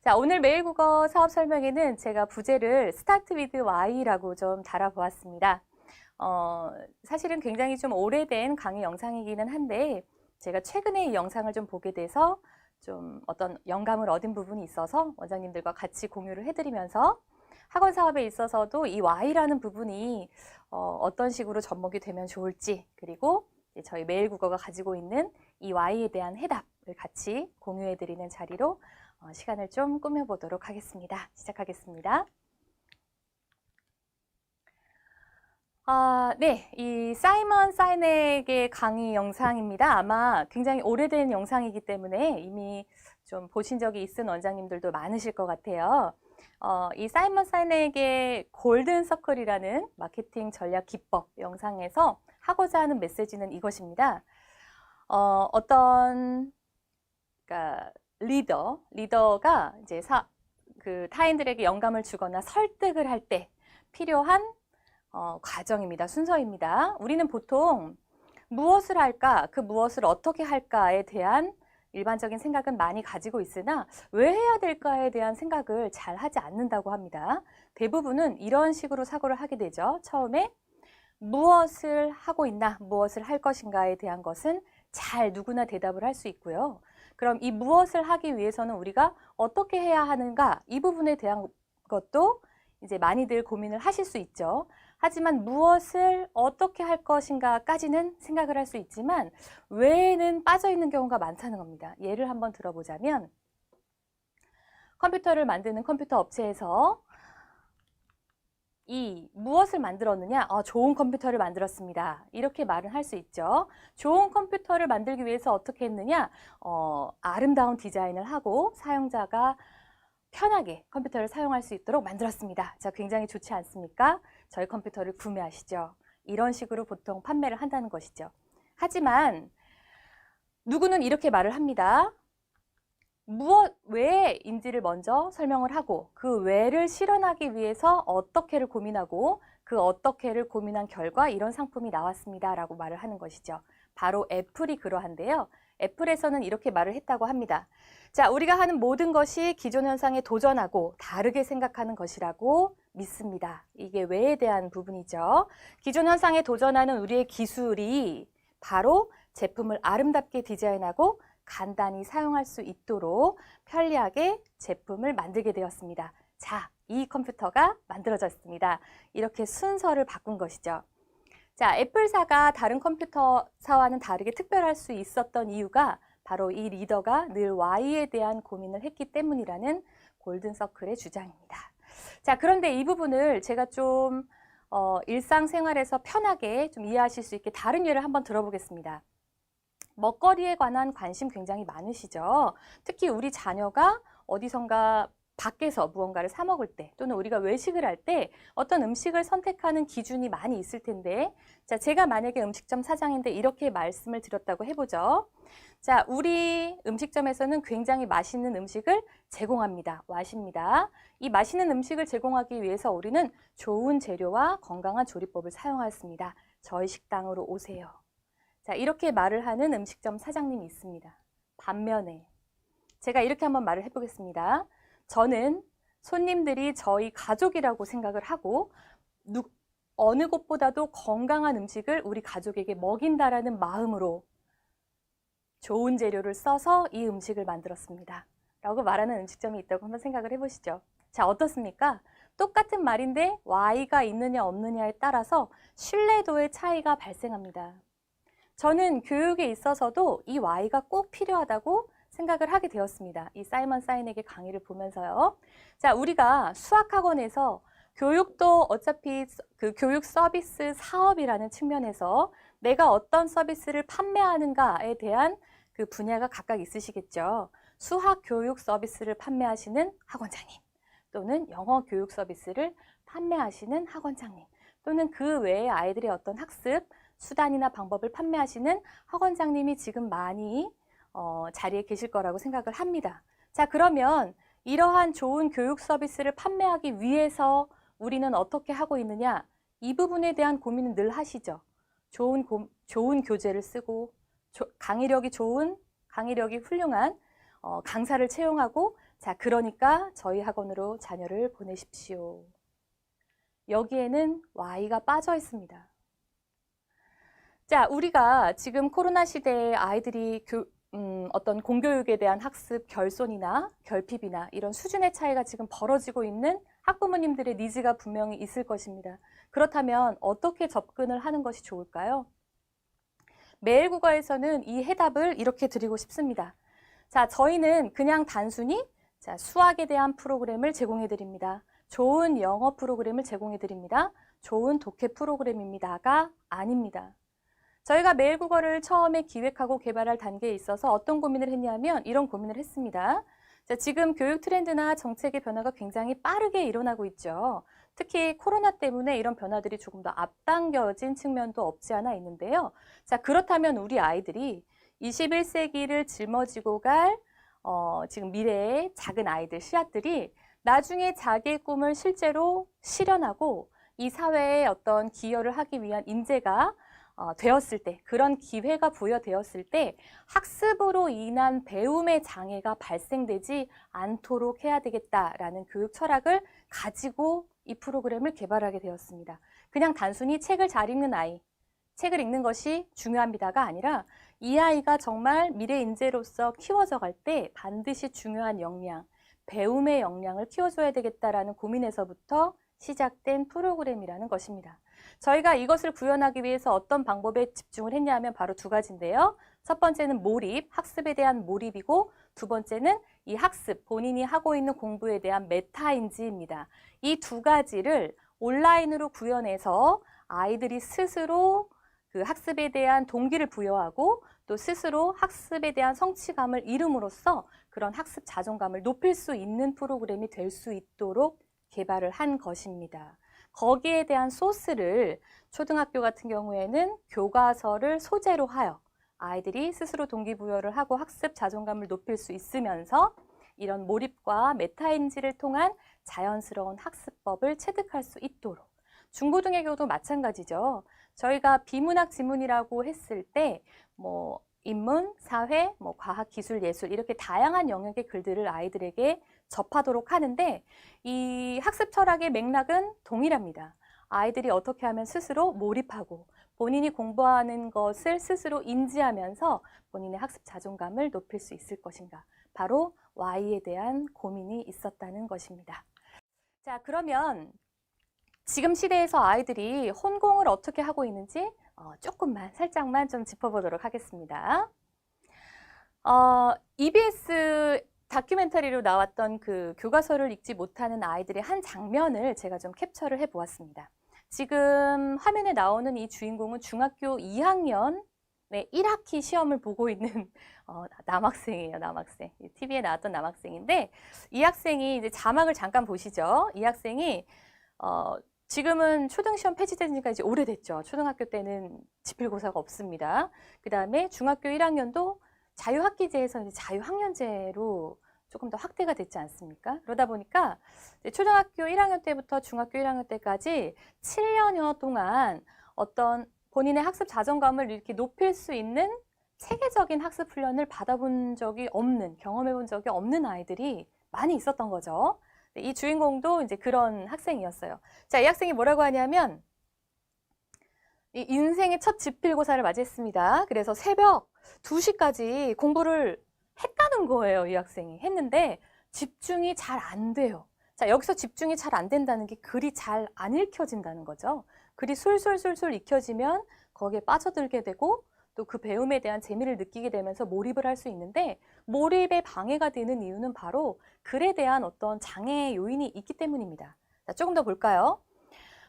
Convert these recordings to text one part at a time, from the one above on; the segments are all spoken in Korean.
자, 오늘 매일국어 사업 설명에는 제가 부제를 Start with Why라고 좀 달아보았습니다. 사실은 굉장히 좀 오래된 강의 영상이기는 한데 제가 최근에 이 영상을 좀 보게 돼서 좀 어떤 영감을 얻은 부분이 있어서 원장님들과 같이 공유를 해드리면서 학원 사업에 있어서도 이 Why라는 부분이 어떤 식으로 접목이 되면 좋을지, 그리고 저희 매일국어가 가지고 있는 이 Why에 대한 해답을 같이 공유해드리는 자리로 시간을 좀 꾸며보도록 하겠습니다. 시작하겠습니다. 네, 이 사이먼 사이넥의 강의 영상입니다. 아마 굉장히 오래된 영상이기 때문에 이미 좀 보신 적이 있은 원장님들도 많으실 것 같아요. 이 사이먼 사이넥의 골든 서클이라는 마케팅 전략 기법 영상에서 하고자 하는 메시지는 이것입니다. 그러니까 리더가 이제 타인들에게 영감을 주거나 설득을 할 때 필요한 과정입니다. 순서입니다. 우리는 보통 무엇을 할까, 그 무엇을 어떻게 할까에 대한 일반적인 생각은 많이 가지고 있으나 왜 해야 될까에 대한 생각을 잘 하지 않는다고 합니다. 대부분은 이런 식으로 사고를 하게 되죠. 처음에 무엇을 하고 있나, 무엇을 할 것인가에 대한 것은 잘 누구나 대답을 할 수 있고요. 그럼 이 무엇을 하기 위해서는 우리가 어떻게 해야 하는가, 이 부분에 대한 것도 이제 많이들 고민을 하실 수 있죠. 하지만 무엇을 어떻게 할 것인가까지는 생각을 할 수 있지만 왜는 빠져 있는 경우가 많다는 겁니다. 예를 한번 들어보자면 컴퓨터를 만드는 컴퓨터 업체에서 무엇을 만들었느냐? 좋은 컴퓨터를 만들었습니다. 이렇게 말은 할 수 있죠. 좋은 컴퓨터를 만들기 위해서 어떻게 했느냐? 아름다운 디자인을 하고 사용자가 편하게 컴퓨터를 사용할 수 있도록 만들었습니다. 자, 굉장히 좋지 않습니까? 저희 컴퓨터를 구매하시죠. 이런 식으로 보통 판매를 한다는 것이죠. 하지만 누구는 이렇게 말을 합니다. 왜인지를 먼저 설명을 하고 그 왜를 실현하기 위해서 어떻게를 고민하고 그 어떻게를 고민한 결과 이런 상품이 나왔습니다 라고 말을 하는 것이죠. 바로 애플이 그러한데요. 애플에서는 이렇게 말을 했다고 합니다. 자, 우리가 하는 모든 것이 기존 현상에 도전하고 다르게 생각하는 것이라고 믿습니다. 이게 왜에 대한 부분이죠. 기존 현상에 도전하는 우리의 기술이 바로 제품을 아름답게 디자인하고 간단히 사용할 수 있도록 편리하게 제품을 만들게 되었습니다. 자, 이 컴퓨터가 만들어졌습니다. 이렇게 순서를 바꾼 것이죠. 자, 애플사가 다른 컴퓨터사와는 다르게 특별할 수 있었던 이유가 바로 이 리더가 늘 Why에 대한 고민을 했기 때문이라는 골든서클의 주장입니다. 자, 그런데 이 부분을 제가 좀 일상생활에서 편하게 좀 이해하실 수 있게 다른 예를 한번 들어보겠습니다. 먹거리에 관한 관심 굉장히 많으시죠? 특히 우리 자녀가 어디선가 밖에서 무언가를 사 먹을 때 또는 우리가 외식을 할 때 어떤 음식을 선택하는 기준이 많이 있을 텐데, 자, 제가 만약에 음식점 사장인데 이렇게 말씀을 드렸다고 해보죠. 자, 우리 음식점에서는 굉장히 맛있는 음식을 제공합니다. 와십니다. 이 맛있는 음식을 제공하기 위해서 우리는 좋은 재료와 건강한 조리법을 사용하였습니다. 저희 식당으로 오세요. 자, 이렇게 말을 하는 음식점 사장님이 있습니다. 반면에 제가 이렇게 한번 말을 해보겠습니다. 저는 손님들이 저희 가족이라고 생각을 하고 어느 곳보다도 건강한 음식을 우리 가족에게 먹인다라는 마음으로 좋은 재료를 써서 이 음식을 만들었습니다. 라고 말하는 음식점이 있다고 한번 생각을 해보시죠. 자, 어떻습니까? 똑같은 말인데 Why가 있느냐 없느냐에 따라서 신뢰도의 차이가 발생합니다. 저는 교육에 있어서도 이 Why가 꼭 필요하다고 생각을 하게 되었습니다. 이 사이먼 사이넥의 강의를 보면서요. 자, 우리가 수학학원에서 교육도 어차피 그 교육 서비스 사업이라는 측면에서 내가 어떤 서비스를 판매하는가에 대한 그 분야가 각각 있으시겠죠. 수학 교육 서비스를 판매하시는 학원장님, 또는 영어 교육 서비스를 판매하시는 학원장님, 또는 그 외에 아이들의 어떤 학습 수단이나 방법을 판매하시는 학원장님이 지금 많이 자리에 계실 거라고 생각을 합니다. 자, 그러면 이러한 좋은 교육 서비스를 판매하기 위해서 우리는 어떻게 하고 있느냐? 이 부분에 대한 고민은 늘 하시죠. 좋은 교재를 쓰고 강의력이 훌륭한 강사를 채용하고 자, 그러니까 저희 학원으로 자녀를 보내십시오. 여기에는 Y가 빠져 있습니다. 자, 우리가 지금 코로나 시대에 아이들이 어떤 공교육에 대한 학습 결손이나 결핍이나 이런 수준의 차이가 지금 벌어지고 있는 학부모님들의 니즈가 분명히 있을 것입니다. 그렇다면 어떻게 접근을 하는 것이 좋을까요? 매일국어에서는 이 해답을 이렇게 드리고 싶습니다. 자, 저희는 그냥 단순히 수학에 대한 프로그램을 제공해 드립니다. 좋은 영어 프로그램을 제공해 드립니다. 좋은 독해 프로그램입니다가 아닙니다. 저희가 매일국어를 처음에 기획하고 개발할 단계에 있어서 어떤 고민을 했냐면 이런 고민을 했습니다. 자, 지금 교육 트렌드나 정책의 변화가 굉장히 빠르게 일어나고 있죠. 특히 코로나 때문에 이런 변화들이 조금 더 앞당겨진 측면도 없지 않아 있는데요. 자, 그렇다면 우리 아이들이 21세기를 짊어지고 갈 지금 미래의 작은 아이들, 씨앗들이 나중에 자기의 꿈을 실제로 실현하고 이 사회에 어떤 기여를 하기 위한 인재가 되었을 때, 그런 기회가 부여되었을 때 학습으로 인한 배움의 장애가 발생되지 않도록 해야 되겠다라는 교육 철학을 가지고 이 프로그램을 개발하게 되었습니다. 그냥 단순히 책을 잘 읽는 아이, 책을 읽는 것이 중요합니다가 아니라 이 아이가 정말 미래 인재로서 키워져 갈 때 반드시 중요한 역량, 배움의 역량을 키워줘야 되겠다라는 고민에서부터 시작된 프로그램이라는 것입니다. 저희가 이것을 구현하기 위해서 어떤 방법에 집중을 했냐면 바로 두 가지인데요. 첫 번째는 몰입, 학습에 대한 몰입이고 두 번째는 이 학습, 본인이 하고 있는 공부에 대한 메타인지입니다. 이 두 가지를 온라인으로 구현해서 아이들이 스스로 그 학습에 대한 동기를 부여하고 또 스스로 학습에 대한 성취감을 이룸으로써 그런 학습 자존감을 높일 수 있는 프로그램이 될 수 있도록 개발을 한 것입니다. 거기에 대한 소스를 초등학교 같은 경우에는 교과서를 소재로 하여 아이들이 스스로 동기부여를 하고 학습 자존감을 높일 수 있으면서 이런 몰입과 메타인지를 통한 자연스러운 학습법을 체득할 수 있도록 중고등의 경우도 마찬가지죠. 저희가 비문학 지문이라고 했을 때 인문, 사회, 과학, 기술, 예술 이렇게 다양한 영역의 글들을 아이들에게 접하도록 하는데 이 학습 철학의 맥락은 동일합니다. 아이들이 어떻게 하면 스스로 몰입하고 본인이 공부하는 것을 스스로 인지하면서 본인의 학습 자존감을 높일 수 있을 것인가. 바로 Y에 대한 고민이 있었다는 것입니다. 자, 그러면 지금 시대에서 아이들이 혼공을 어떻게 하고 있는지 조금만 살짝만 좀 짚어보도록 하겠습니다. EBS 다큐멘터리로 나왔던 그 교과서를 읽지 못하는 아이들의 한 장면을 제가 좀 캡처를 해보았습니다. 지금 화면에 나오는 이 주인공은 중학교 2학년의 1학기 시험을 보고 있는 남학생이에요, 남학생. TV에 나왔던 남학생인데 이 학생이 이제 자막을 잠깐 보시죠. 이 학생이 지금은 초등시험 폐지된 지가 이제 오래됐죠. 초등학교 때는 지필고사가 없습니다. 그 다음에 중학교 1학년도 자유학기제에서 이제 자유학년제로 조금 더 확대가 됐지 않습니까? 그러다 보니까 초등학교 1학년 때부터 중학교 1학년 때까지 7년여 동안 어떤 본인의 학습 자존감을 이렇게 높일 수 있는 체계적인 학습 훈련을 받아본 적이 없는, 경험해본 적이 없는 아이들이 많이 있었던 거죠. 이 주인공도 이제 그런 학생이었어요. 자, 이 학생이 뭐라고 하냐면 이 인생의 첫 지필고사를 맞이했습니다. 그래서 새벽 2시까지 공부를 했다는 거예요. 이 학생이 했는데 집중이 잘 안 돼요. 자, 여기서 집중이 잘 안 된다는 게 글이 잘 안 읽혀진다는 거죠. 글이 술술술술 익혀지면 거기에 빠져들게 되고 또 그 배움에 대한 재미를 느끼게 되면서 몰입을 할 수 있는데 몰입에 방해가 되는 이유는 바로 글에 대한 어떤 장애 요인이 있기 때문입니다. 자, 조금 더 볼까요?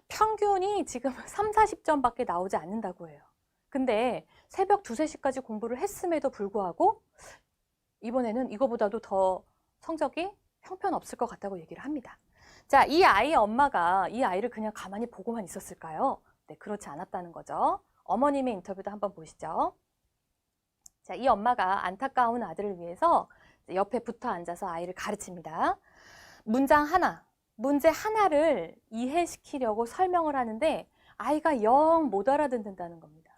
평균이 지금 3, 40점밖에 나오지 않는다고 해요. 근데 새벽 2, 3시까지 공부를 했음에도 불구하고 이번에는 이거보다도 더 성적이 형편없을 것 같다고 얘기를 합니다. 자, 이 아이의 엄마가 이 아이를 그냥 가만히 보고만 있었을까요? 네, 그렇지 않았다는 거죠. 어머님의 인터뷰도 한번 보시죠. 자, 이 엄마가 안타까운 아들을 위해서 옆에 붙어 앉아서 아이를 가르칩니다. 문장 하나, 문제 하나를 이해시키려고 설명을 하는데 아이가 영 못 알아듣는다는 겁니다.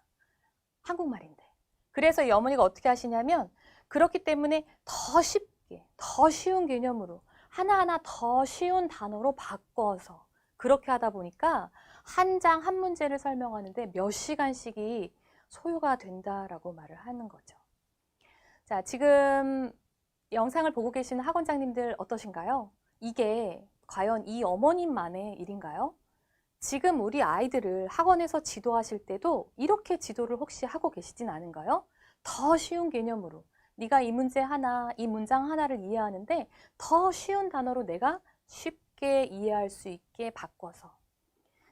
한국말인데. 그래서 이 어머니가 어떻게 하시냐면 그렇기 때문에 더 쉽게, 더 쉬운 개념으로 하나하나 더 쉬운 단어로 바꿔서 그렇게 하다 보니까 한 장 한 문제를 설명하는데 몇 시간씩이 소요가 된다라고 말을 하는 거죠. 자, 지금 영상을 보고 계시는 학원장님들 어떠신가요? 이게 과연 이 어머님만의 일인가요? 지금 우리 아이들을 학원에서 지도하실 때도 이렇게 지도를 혹시 하고 계시진 않은가요? 더 쉬운 개념으로 네가 이 문제 하나, 이 문장 하나를 이해하는데 더 쉬운 단어로 내가 쉽게 이해할 수 있게 바꿔서.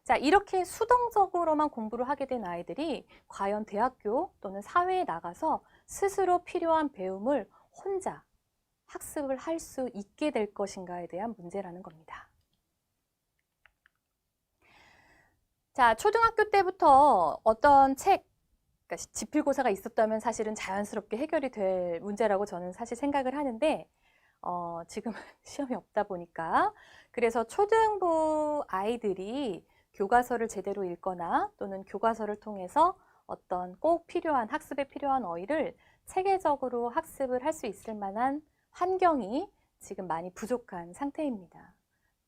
자, 이렇게 수동적으로만 공부를 하게 된 아이들이 과연 대학교 또는 사회에 나가서 스스로 필요한 배움을 혼자 학습을 할 수 있게 될 것인가에 대한 문제라는 겁니다. 자, 초등학교 때부터 어떤 책, 그러니까 지필고사가 있었다면 사실은 자연스럽게 해결이 될 문제라고 저는 사실 생각을 하는데 지금은 시험이 없다 보니까 그래서 초등부 아이들이 교과서를 제대로 읽거나 또는 교과서를 통해서 어떤 꼭 필요한 학습에 필요한 어휘를 체계적으로 학습을 할 수 있을 만한 환경이 지금 많이 부족한 상태입니다.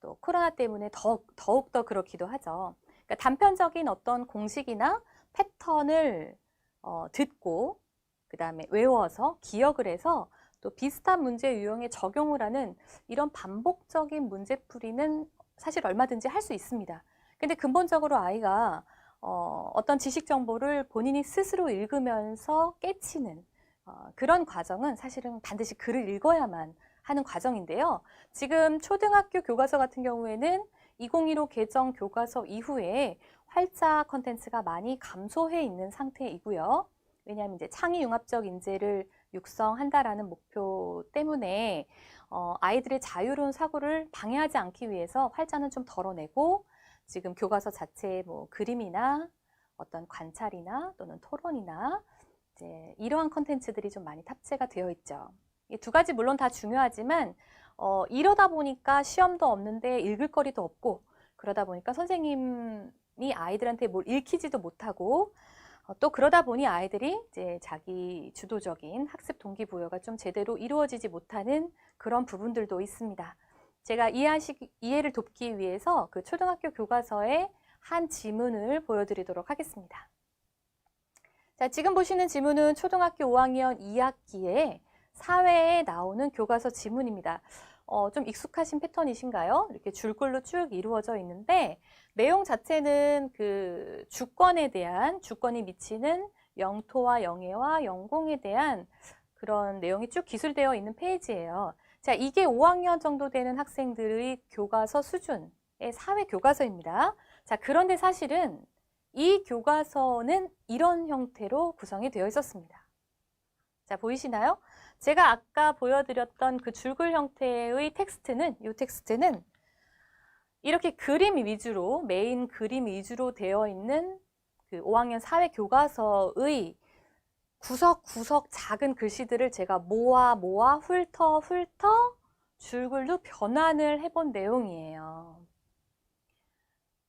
또 코로나 때문에 더욱더 그렇기도 하죠. 그러니까 단편적인 어떤 공식이나 패턴을 듣고 그 다음에 외워서 기억을 해서 또 비슷한 문제 유형에 적용을 하는 이런 반복적인 문제풀이는 사실 얼마든지 할 수 있습니다. 근데 근본적으로 아이가 어떤 지식 정보를 본인이 스스로 읽으면서 깨치는 그런 과정은 사실은 반드시 글을 읽어야만 하는 과정인데요. 지금 초등학교 교과서 같은 경우에는 2015 개정 교과서 이후에 활자 컨텐츠가 많이 감소해 있는 상태이고요. 왜냐하면 이제 창의융합적 인재를 육성한다라는 목표 때문에 아이들의 자유로운 사고를 방해하지 않기 위해서 활자는 좀 덜어내고 지금 교과서 자체에 뭐 그림이나 어떤 관찰이나 또는 토론이나 이제 이러한 컨텐츠들이 좀 많이 탑재가 되어 있죠. 이 두 가지 물론 다 중요하지만 이러다 보니까 시험도 없는데 읽을 거리도 없고 그러다 보니까 선생님이 아이들한테 뭘 읽히지도 못하고 또 그러다 보니 아이들이 이제 자기 주도적인 학습 동기부여가 좀 제대로 이루어지지 못하는 그런 부분들도 있습니다. 제가 이해를 돕기 위해서 그 초등학교 교과서의 한 지문을 보여드리도록 하겠습니다. 자, 지금 보시는 지문은 초등학교 5학년 2학기에 사회에 나오는 교과서 지문입니다. 좀 익숙하신 패턴이신가요? 이렇게 줄글로 쭉 이루어져 있는데 내용 자체는 그 주권이 미치는 영토와 영해와 영공에 대한 그런 내용이 쭉 기술되어 있는 페이지예요. 자, 이게 5학년 정도 되는 학생들의 교과서 수준의 사회 교과서입니다. 자, 그런데 사실은 이 교과서는 이런 형태로 구성이 되어 있었습니다. 자, 보이시나요? 제가 아까 보여드렸던 그 줄글 형태의 텍스트는, 이 텍스트는 이렇게 그림 위주로, 메인 그림 위주로 되어 있는 그 5학년 사회 교과서의 구석구석 작은 글씨들을 제가 모아 훑어 줄글로 변환을 해본 내용이에요.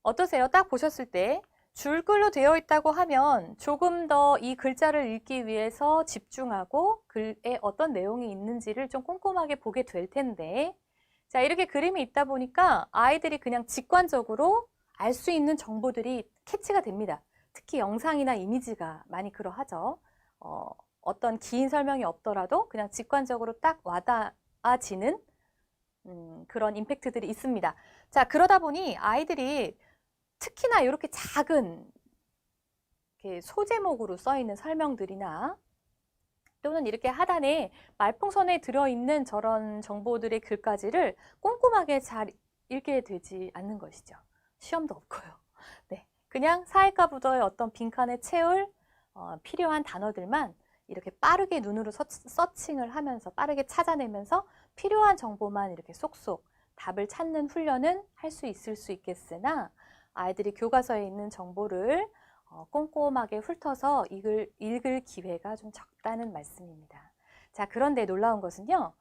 어떠세요? 딱 보셨을 때 줄글로 되어 있다고 하면 조금 더 이 글자를 읽기 위해서 집중하고 글에 어떤 내용이 있는지를 좀 꼼꼼하게 보게 될 텐데 자, 이렇게 그림이 있다 보니까 아이들이 그냥 직관적으로 알 수 있는 정보들이 캐치가 됩니다. 특히 영상이나 이미지가 많이 그러하죠. 어떤 긴 설명이 없더라도 그냥 직관적으로 딱 와닿아지는 그런 임팩트들이 있습니다. 자, 그러다 보니 아이들이 특히나 이렇게 작은 이렇게 소제목으로 써 있는 설명들이나 또는 이렇게 하단에 말풍선에 들어있는 저런 정보들의 글까지를 꼼꼼하게 잘 읽게 되지 않는 것이죠. 시험도 없고요. 네, 그냥 사회과 부도의 어떤 빈칸에 채울 필요한 단어들만 이렇게 빠르게 눈으로 서칭을 하면서 빠르게 찾아내면서 필요한 정보만 이렇게 쏙쏙 답을 찾는 훈련은 할 수 있을 수 있겠으나 아이들이 교과서에 있는 정보를 꼼꼼하게 훑어서 읽을 기회가 좀 적다는 말씀입니다. 자, 그런데 놀라운 것은요.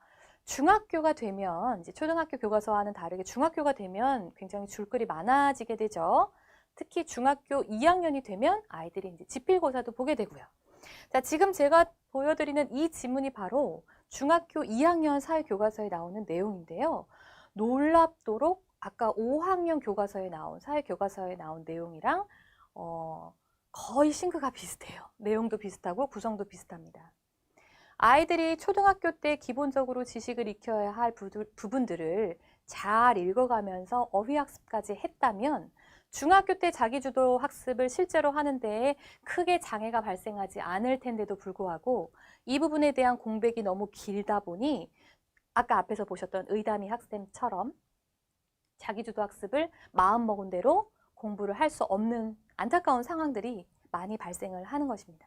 중학교가 되면 이제 초등학교 교과서와는 다르게 중학교가 되면 굉장히 줄글이 많아지게 되죠. 특히 중학교 2학년이 되면 아이들이 이제 지필고사도 보게 되고요. 자, 지금 제가 보여드리는 이 지문이 바로 중학교 2학년 사회교과서에 나오는 내용인데요. 놀랍도록 아까 5학년 교과서에 나온 사회교과서에 나온 내용이랑 거의 싱크가 비슷해요. 내용도 비슷하고 구성도 비슷합니다. 아이들이 초등학교 때 기본적으로 지식을 익혀야 할 부분들을 잘 읽어가면서 어휘학습까지 했다면 중학교 때 자기주도 학습을 실제로 하는 데에 크게 장애가 발생하지 않을 텐데도 불구하고 이 부분에 대한 공백이 너무 길다 보니 아까 앞에서 보셨던 의담이 학생처럼 자기주도 학습을 마음먹은 대로 공부를 할 수 없는 안타까운 상황들이 많이 발생을 하는 것입니다.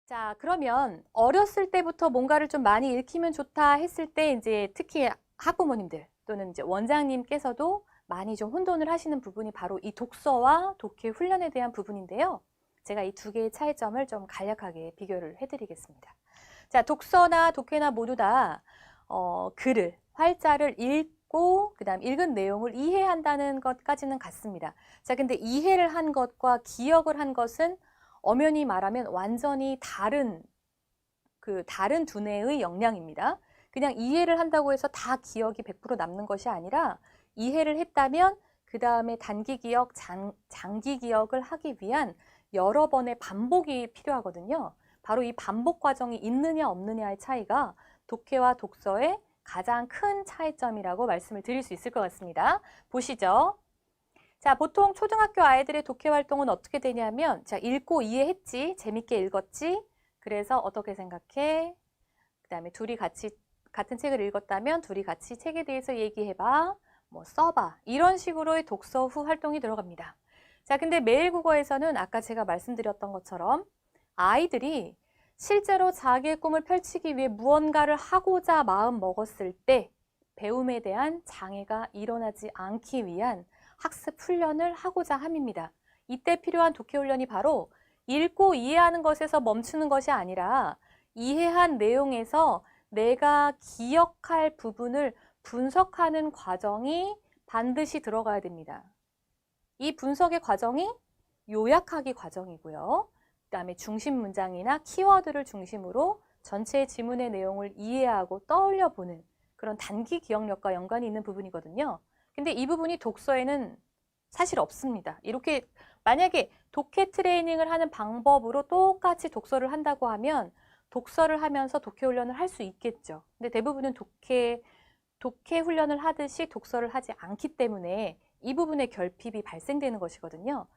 자, 그러면 어렸을 때부터 뭔가를 좀 많이 읽히면 좋다 했을 때 이제 특히 학부모님들 또는 이제 원장님께서도 많이 좀 혼돈을 하시는 부분이 바로 이 독서와 독해 훈련에 대한 부분인데요. 제가 이 두 개의 차이점을 좀 간략하게 비교를 해드리겠습니다. 자, 독서나 독해나 모두 다 글을, 활자를 읽고 그다음 읽은 내용을 이해한다는 것까지는 같습니다. 자, 근데 이해를 한 것과 기억을 한 것은 엄연히 말하면 완전히 다른 두뇌의 역량입니다. 그냥 이해를 한다고 해서 다 기억이 100% 남는 것이 아니라 이해를 했다면 그 다음에 단기 기억, 장기 기억을 하기 위한 여러 번의 반복이 필요하거든요. 바로 이 반복 과정이 있느냐 없느냐의 차이가 독해와 독서의 가장 큰 차이점이라고 말씀을 드릴 수 있을 것 같습니다. 보시죠. 자, 보통 초등학교 아이들의 독해 활동은 어떻게 되냐면, 자, 읽고 이해했지, 재밌게 읽었지, 그래서 어떻게 생각해? 그 다음에 둘이 같이 같은 책을 읽었다면 둘이 같이 책에 대해서 얘기해봐, 뭐 써봐, 이런 식으로의 독서 후 활동이 들어갑니다. 자, 근데 매일국어에서는 아까 제가 말씀드렸던 것처럼 아이들이 실제로 자기의 꿈을 펼치기 위해 무언가를 하고자 마음 먹었을 때 배움에 대한 장애가 일어나지 않기 위한 학습 훈련을 하고자 함입니다. 이때 필요한 독해 훈련이 바로 읽고 이해하는 것에서 멈추는 것이 아니라 이해한 내용에서 내가 기억할 부분을 분석하는 과정이 반드시 들어가야 됩니다. 이 분석의 과정이 요약하기 과정이고요. 그 다음에 중심 문장이나 키워드를 중심으로 전체 지문의 내용을 이해하고 떠올려 보는 그런 단기 기억력과 연관이 있는 부분이거든요. 근데 이 부분이 독서에는 사실 없습니다. 이렇게 만약에 독해 트레이닝을 하는 방법으로 똑같이 독서를 한다고 하면 독서를 하면서 독해 훈련을 할 수 있겠죠. 근데 대부분은 독해 훈련을 하듯이 독서를 하지 않기 때문에 이 부분에 결핍이 발생되는 것이거든요.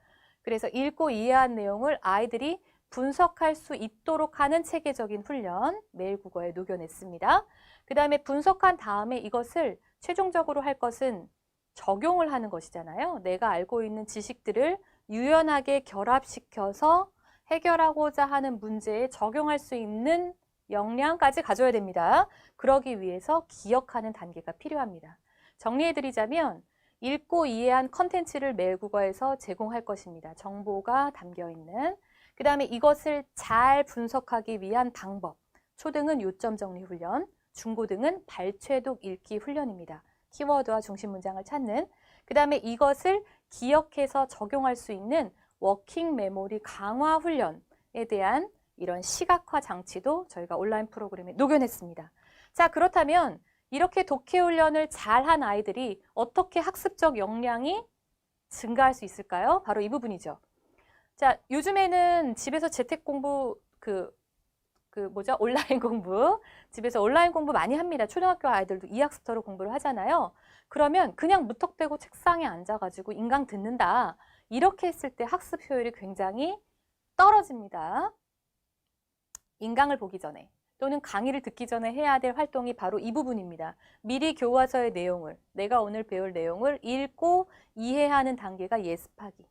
그래서 읽고 이해한 내용을 아이들이 분석할 수 있도록 하는 체계적인 훈련, 매일국어에 녹여냈습니다. 그 다음에 분석한 다음에 이것을 최종적으로 할 것은 적용을 하는 것이잖아요. 내가 알고 있는 지식들을 유연하게 결합시켜서 해결하고자 하는 문제에 적용할 수 있는 역량까지 가져야 됩니다. 그러기 위해서 기억하는 단계가 필요합니다. 정리해드리자면 읽고 이해한 컨텐츠를 매일국어에서 제공할 것입니다. 정보가 담겨있는. 그 다음에 이것을 잘 분석하기 위한 방법. 초등은 요점 정리 훈련, 중고등은 발췌독 읽기 훈련입니다. 키워드와 중심 문장을 찾는. 그 다음에 이것을 기억해서 적용할 수 있는 워킹 메모리 강화 훈련에 대한 이런 시각화 장치도 저희가 온라인 프로그램에 녹여냈습니다. 자, 그렇다면 이렇게 독해 훈련을 잘한 아이들이 어떻게 학습적 역량이 증가할 수 있을까요? 바로 이 부분이죠. 자, 요즘에는 집에서 재택 공부, 온라인 공부, 집에서 온라인 공부 많이 합니다. 초등학교 아이들도 이학습터로 공부를 하잖아요. 그러면 그냥 무턱대고 책상에 앉아가지고 인강 듣는다. 이렇게 했을 때 학습 효율이 굉장히 떨어집니다. 인강을 보기 전에 또는 강의를 듣기 전에 해야 될 활동이 바로 이 부분입니다. 미리 교과서의 내용을, 내가 오늘 배울 내용을 읽고 이해하는 단계가 예습하기.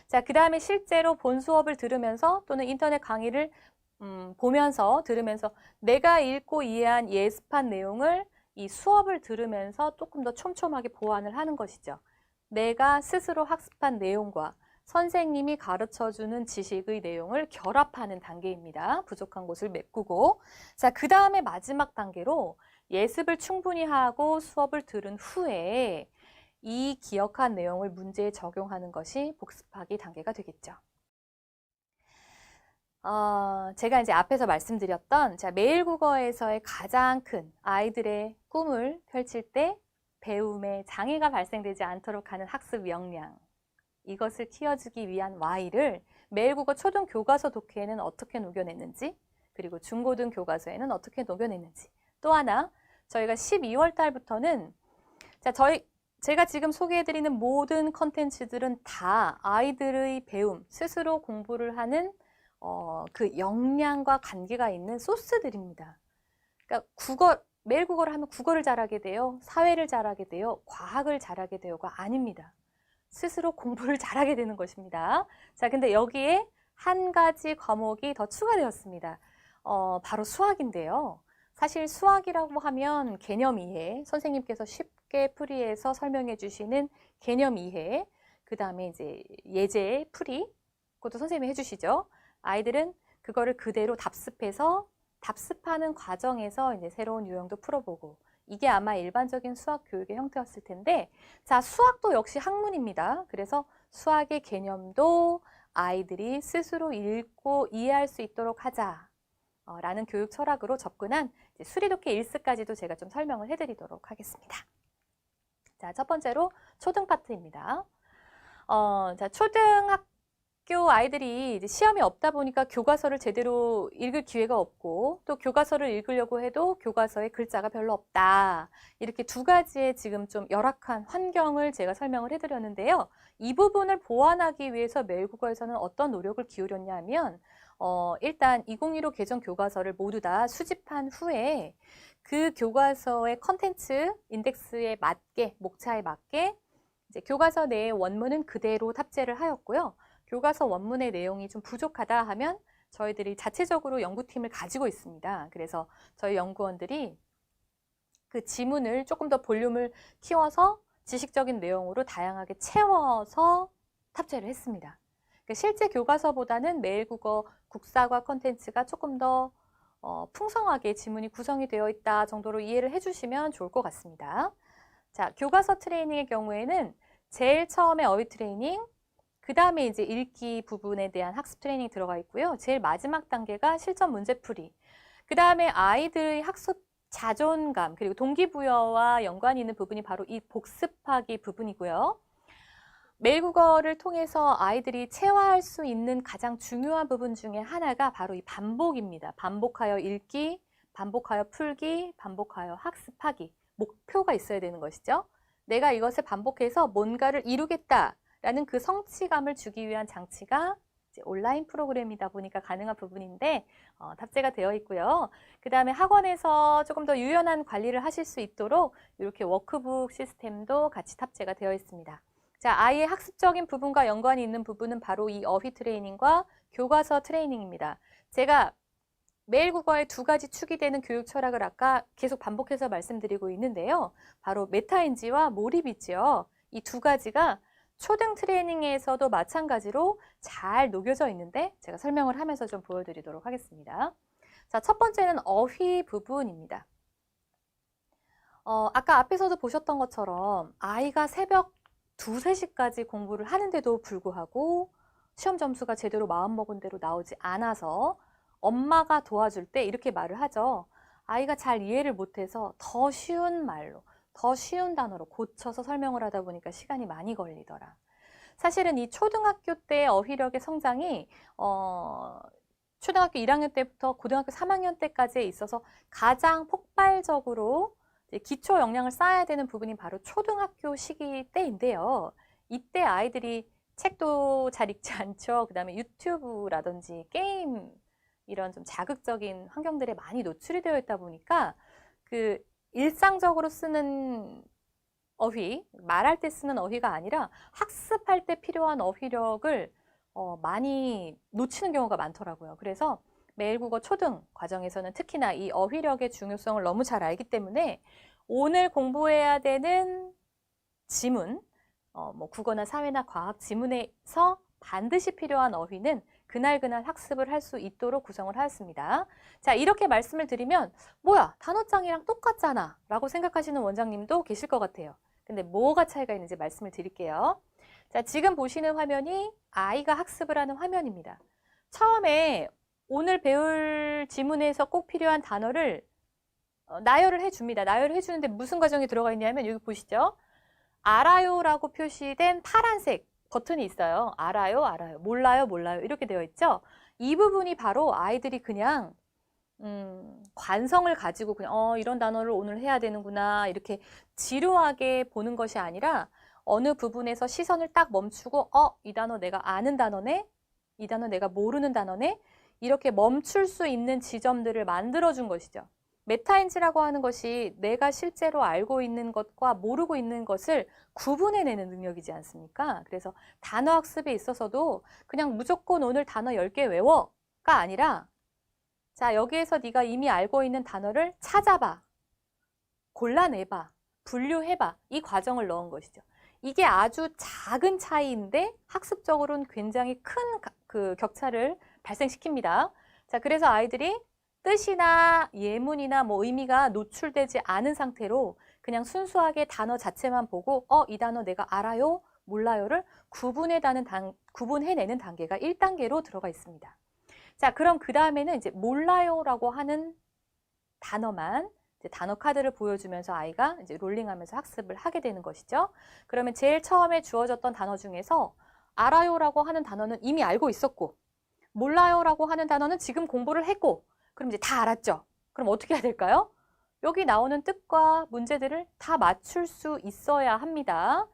자, 그 다음에 실제로 본 수업을 들으면서 또는 인터넷 강의를 보면서 들으면서 내가 읽고 이해한 예습한 내용을 이 수업을 들으면서 조금 더 촘촘하게 보완을 하는 것이죠. 내가 스스로 학습한 내용과 선생님이 가르쳐주는 지식의 내용을 결합하는 단계입니다. 부족한 곳을 메꾸고. 자, 그 다음에 마지막 단계로 예습을 충분히 하고 수업을 들은 후에 이 기억한 내용을 문제에 적용하는 것이 복습하기 단계가 되겠죠. 제가 이제 앞에서 말씀드렸던 매일 국어에서의 가장 큰 아이들의 꿈을 펼칠 때 배움에 장애가 발생되지 않도록 하는 학습 역량, 이것을 키워주기 위한 Y를 매일 국어 초등 교과서 독해에는 어떻게 녹여냈는지, 그리고 중고등 교과서에는 어떻게 녹여냈는지, 또 하나 저희가 12월 달부터는 제가 지금 소개해드리는 모든 컨텐츠들은 다 아이들의 배움, 스스로 공부를 하는 그 역량과 관계가 있는 소스들입니다. 그러니까 매일 국어를 하면 국어를 잘하게 돼요, 사회를 잘하게 돼요, 과학을 잘하게 돼요가 아닙니다. 스스로 공부를 잘하게 되는 것입니다. 자, 근데 여기에 한 가지 과목이 더 추가되었습니다. 바로 수학인데요. 사실 수학이라고 하면 개념 이해, 선생님께서 쉽게 풀이해서 설명해 주시는 개념 이해, 그 다음에 이제 예제 풀이, 그것도 선생님이 해주시죠. 아이들은 그거를 그대로 답습해서 답습하는 과정에서 이제 새로운 유형도 풀어보고, 이게 아마 일반적인 수학 교육의 형태였을 텐데, 자, 수학도 역시 학문입니다. 그래서 수학의 개념도 아이들이 스스로 읽고 이해할 수 있도록 하자 라는 교육 철학으로 접근한 수리독해 1스까지도 제가 좀 설명을 해드리도록 하겠습니다. 자, 첫 번째로 초등 파트입니다. 자, 초등학교 아이들이 이제 시험이 없다 보니까 교과서를 제대로 읽을 기회가 없고, 또 교과서를 읽으려고 해도 교과서에 글자가 별로 없다. 이렇게 두 가지의 지금 좀 열악한 환경을 제가 설명을 해드렸는데요. 이 부분을 보완하기 위해서 매일국어에서는 어떤 노력을 기울였냐 하면, 일단 2015 개정 교과서를 모두 다 수집한 후에 그 교과서의 컨텐츠 인덱스에 맞게, 목차에 맞게 이제 교과서 내의 원문은 그대로 탑재를 하였고요. 교과서 원문의 내용이 좀 부족하다 하면 저희들이 자체적으로 연구팀을 가지고 있습니다. 그래서 저희 연구원들이 그 지문을 조금 더 볼륨을 키워서 지식적인 내용으로 다양하게 채워서 탑재를 했습니다. 실제 교과서보다는 매일국어 국사과 컨텐츠가 조금 더 풍성하게 지문이 구성이 되어 있다 정도로 이해를 해주시면 좋을 것 같습니다. 자, 교과서 트레이닝의 경우에는 제일 처음에 어휘 트레이닝, 그 다음에 이제 읽기 부분에 대한 학습 트레이닝이 들어가 있고요. 제일 마지막 단계가 실전 문제풀이, 그 다음에 아이들의 학습 자존감, 그리고 동기부여와 연관이 있는 부분이 바로 이 복습하기 부분이고요. 매일국어를 통해서 아이들이 체화할 수 있는 가장 중요한 부분 중에 하나가 바로 이 반복입니다. 반복하여 읽기, 반복하여 풀기, 반복하여 학습하기. 목표가 있어야 되는 것이죠. 내가 이것을 반복해서 뭔가를 이루겠다라는 그 성취감을 주기 위한 장치가 이제 온라인 프로그램이다 보니까 가능한 부분인데 탑재가 되어 있고요. 그 다음에 학원에서 조금 더 유연한 관리를 하실 수 있도록 이렇게 워크북 시스템도 같이 탑재가 되어 있습니다. 자, 아이의 학습적인 부분과 연관이 있는 부분은 바로 이 어휘 트레이닝과 교과서 트레이닝입니다. 제가 매일국어의 두 가지 축이 되는 교육 철학을 아까 계속 반복해서 말씀드리고 있는데요. 바로 메타인지와 몰입이지요. 이 두 가지가 초등 트레이닝에서도 마찬가지로 잘 녹여져 있는데 제가 설명을 하면서 좀 보여드리도록 하겠습니다. 자, 첫 번째는 어휘 부분입니다. 아까 앞에서도 보셨던 것처럼 아이가 새벽 2, 3시까지 공부를 하는데도 불구하고 시험 점수가 제대로 마음먹은 대로 나오지 않아서 엄마가 도와줄 때 이렇게 말을 하죠. 아이가 잘 이해를 못해서 더 쉬운 말로, 더 쉬운 단어로 고쳐서 설명을 하다 보니까 시간이 많이 걸리더라. 사실은 이 초등학교 때 어휘력의 성장이 초등학교 1학년 때부터 고등학교 3학년 때까지에 있어서 가장 폭발적으로 기초 역량을 쌓아야 되는 부분이 바로 초등학교 시기 때인데요. 이때 아이들이 책도 잘 읽지 않죠. 그 다음에 유튜브라든지 게임 이런 좀 자극적인 환경들에 많이 노출이 되어 있다 보니까 그 일상적으로 쓰는 어휘, 말할 때 쓰는 어휘가 아니라 학습할 때 필요한 어휘력을 많이 놓치는 경우가 많더라고요. 그래서 매일국어 초등 과정에서는 특히나 이 어휘력의 중요성을 너무 잘 알기 때문에 오늘 공부해야 되는 지문, 뭐 국어나 사회나 과학 지문에서 반드시 필요한 어휘는 그날 학습을 할 수 있도록 구성을 하였습니다. 자, 이렇게 말씀을 드리면 뭐야, 단어장이랑 똑같잖아 라고 생각하시는 원장님도 계실 것 같아요. 근데 뭐가 차이가 있는지 말씀을 드릴게요. 자, 지금 보시는 화면이 아이가 학습을 하는 화면입니다. 처음에 오늘 배울 지문에서 꼭 필요한 단어를 나열을 해줍니다. 나열을 해주는데 무슨 과정이 들어가 있냐면 여기 보시죠. 알아요라고 표시된 파란색 버튼이 있어요. 알아요, 알아요. 몰라요, 몰라요. 이렇게 되어 있죠. 이 부분이 바로 아이들이 그냥 관성을 가지고 그냥 이런 단어를 오늘 해야 되는구나 이렇게 지루하게 보는 것이 아니라 어느 부분에서 시선을 딱 멈추고 이 단어 내가 아는 단어네, 이 단어 내가 모르는 단어네 이렇게 멈출 수 있는 지점들을 만들어준 것이죠. 메타인지라고 하는 것이 내가 실제로 알고 있는 것과 모르고 있는 것을 구분해내는 능력이지 않습니까? 그래서 단어 학습에 있어서도 그냥 무조건 오늘 단어 10개 외워가 아니라 자, 여기에서 네가 이미 알고 있는 단어를 찾아봐, 골라내봐, 분류해봐 이 과정을 넣은 것이죠. 이게 아주 작은 차이인데 학습적으로는 굉장히 큰 그 격차를 발생시킵니다. 자, 그래서 아이들이 뜻이나 예문이나 뭐 의미가 노출되지 않은 상태로 그냥 순수하게 단어 자체만 보고 이 단어 내가 알아요, 몰라요를 구분해내는 단계가 1단계로 들어가 있습니다. 자, 그럼 그 다음에는 이제 몰라요라고 하는 단어만 이제 단어 카드를 보여주면서 아이가 이제 롤링하면서 학습을 하게 되는 것이죠. 그러면 제일 처음에 주어졌던 단어 중에서 알아요라고 하는 단어는 이미 알고 있었고 몰라요라고 하는 단어는 지금 공부를 했고 그럼 이제 다 알았죠. 그럼 어떻게 해야 될까요? 여기 나오는 뜻과 문제들을 다 맞출 수 있어야 합니다.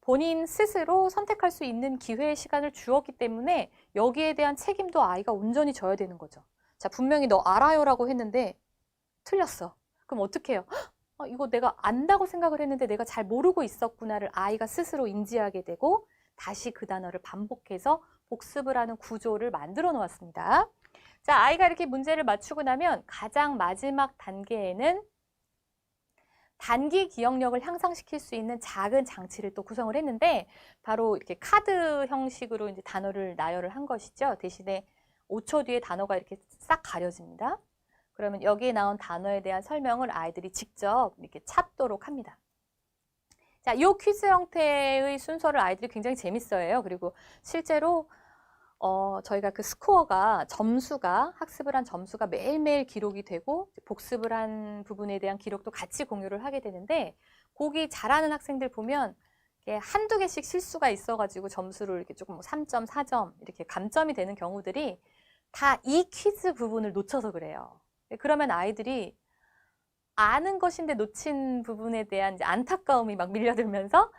본인 스스로 선택할 수 있는 기회의 시간을 주었기 때문에 여기에 대한 책임도 아이가 온전히 져야 되는 거죠. 자, 분명히 너 알아요라고 했는데 틀렸어. 그럼 어떻게 해요? 이거 내가 안다고 생각을 했는데 내가 잘 모르고 있었구나를 아이가 스스로 인지하게 되고 다시 그 단어를 반복해서 복습을 하는 구조를 만들어 놓았습니다. 자, 아이가 이렇게 문제를 맞추고 나면 가장 마지막 단계에는 단기 기억력을 향상시킬 수 있는 작은 장치를 또 구성을 했는데 바로 이렇게 카드 형식으로 이제 단어를 나열을 한 것이죠. 대신에 5초 뒤에 단어가 이렇게 싹 가려집니다. 그러면 여기에 나온 단어에 대한 설명을 아이들이 직접 이렇게 찾도록 합니다. 자, 이 퀴즈 형태의 순서를 아이들이 굉장히 재밌어해요. 그리고 실제로 저희가 그 스코어가 학습을 한 점수가 매일매일 기록이 되고 복습을 한 부분에 대한 기록도 같이 공유를 하게 되는데 거기 잘하는 학생들 보면 한두 개씩 실수가 있어가지고 점수를 이렇게 조금 3점, 4점 이렇게 감점이 되는 경우들이 다 이 퀴즈 부분을 놓쳐서 그래요. 그러면 아이들이 아는 것인데 놓친 부분에 대한 이제 안타까움이 막 밀려들면서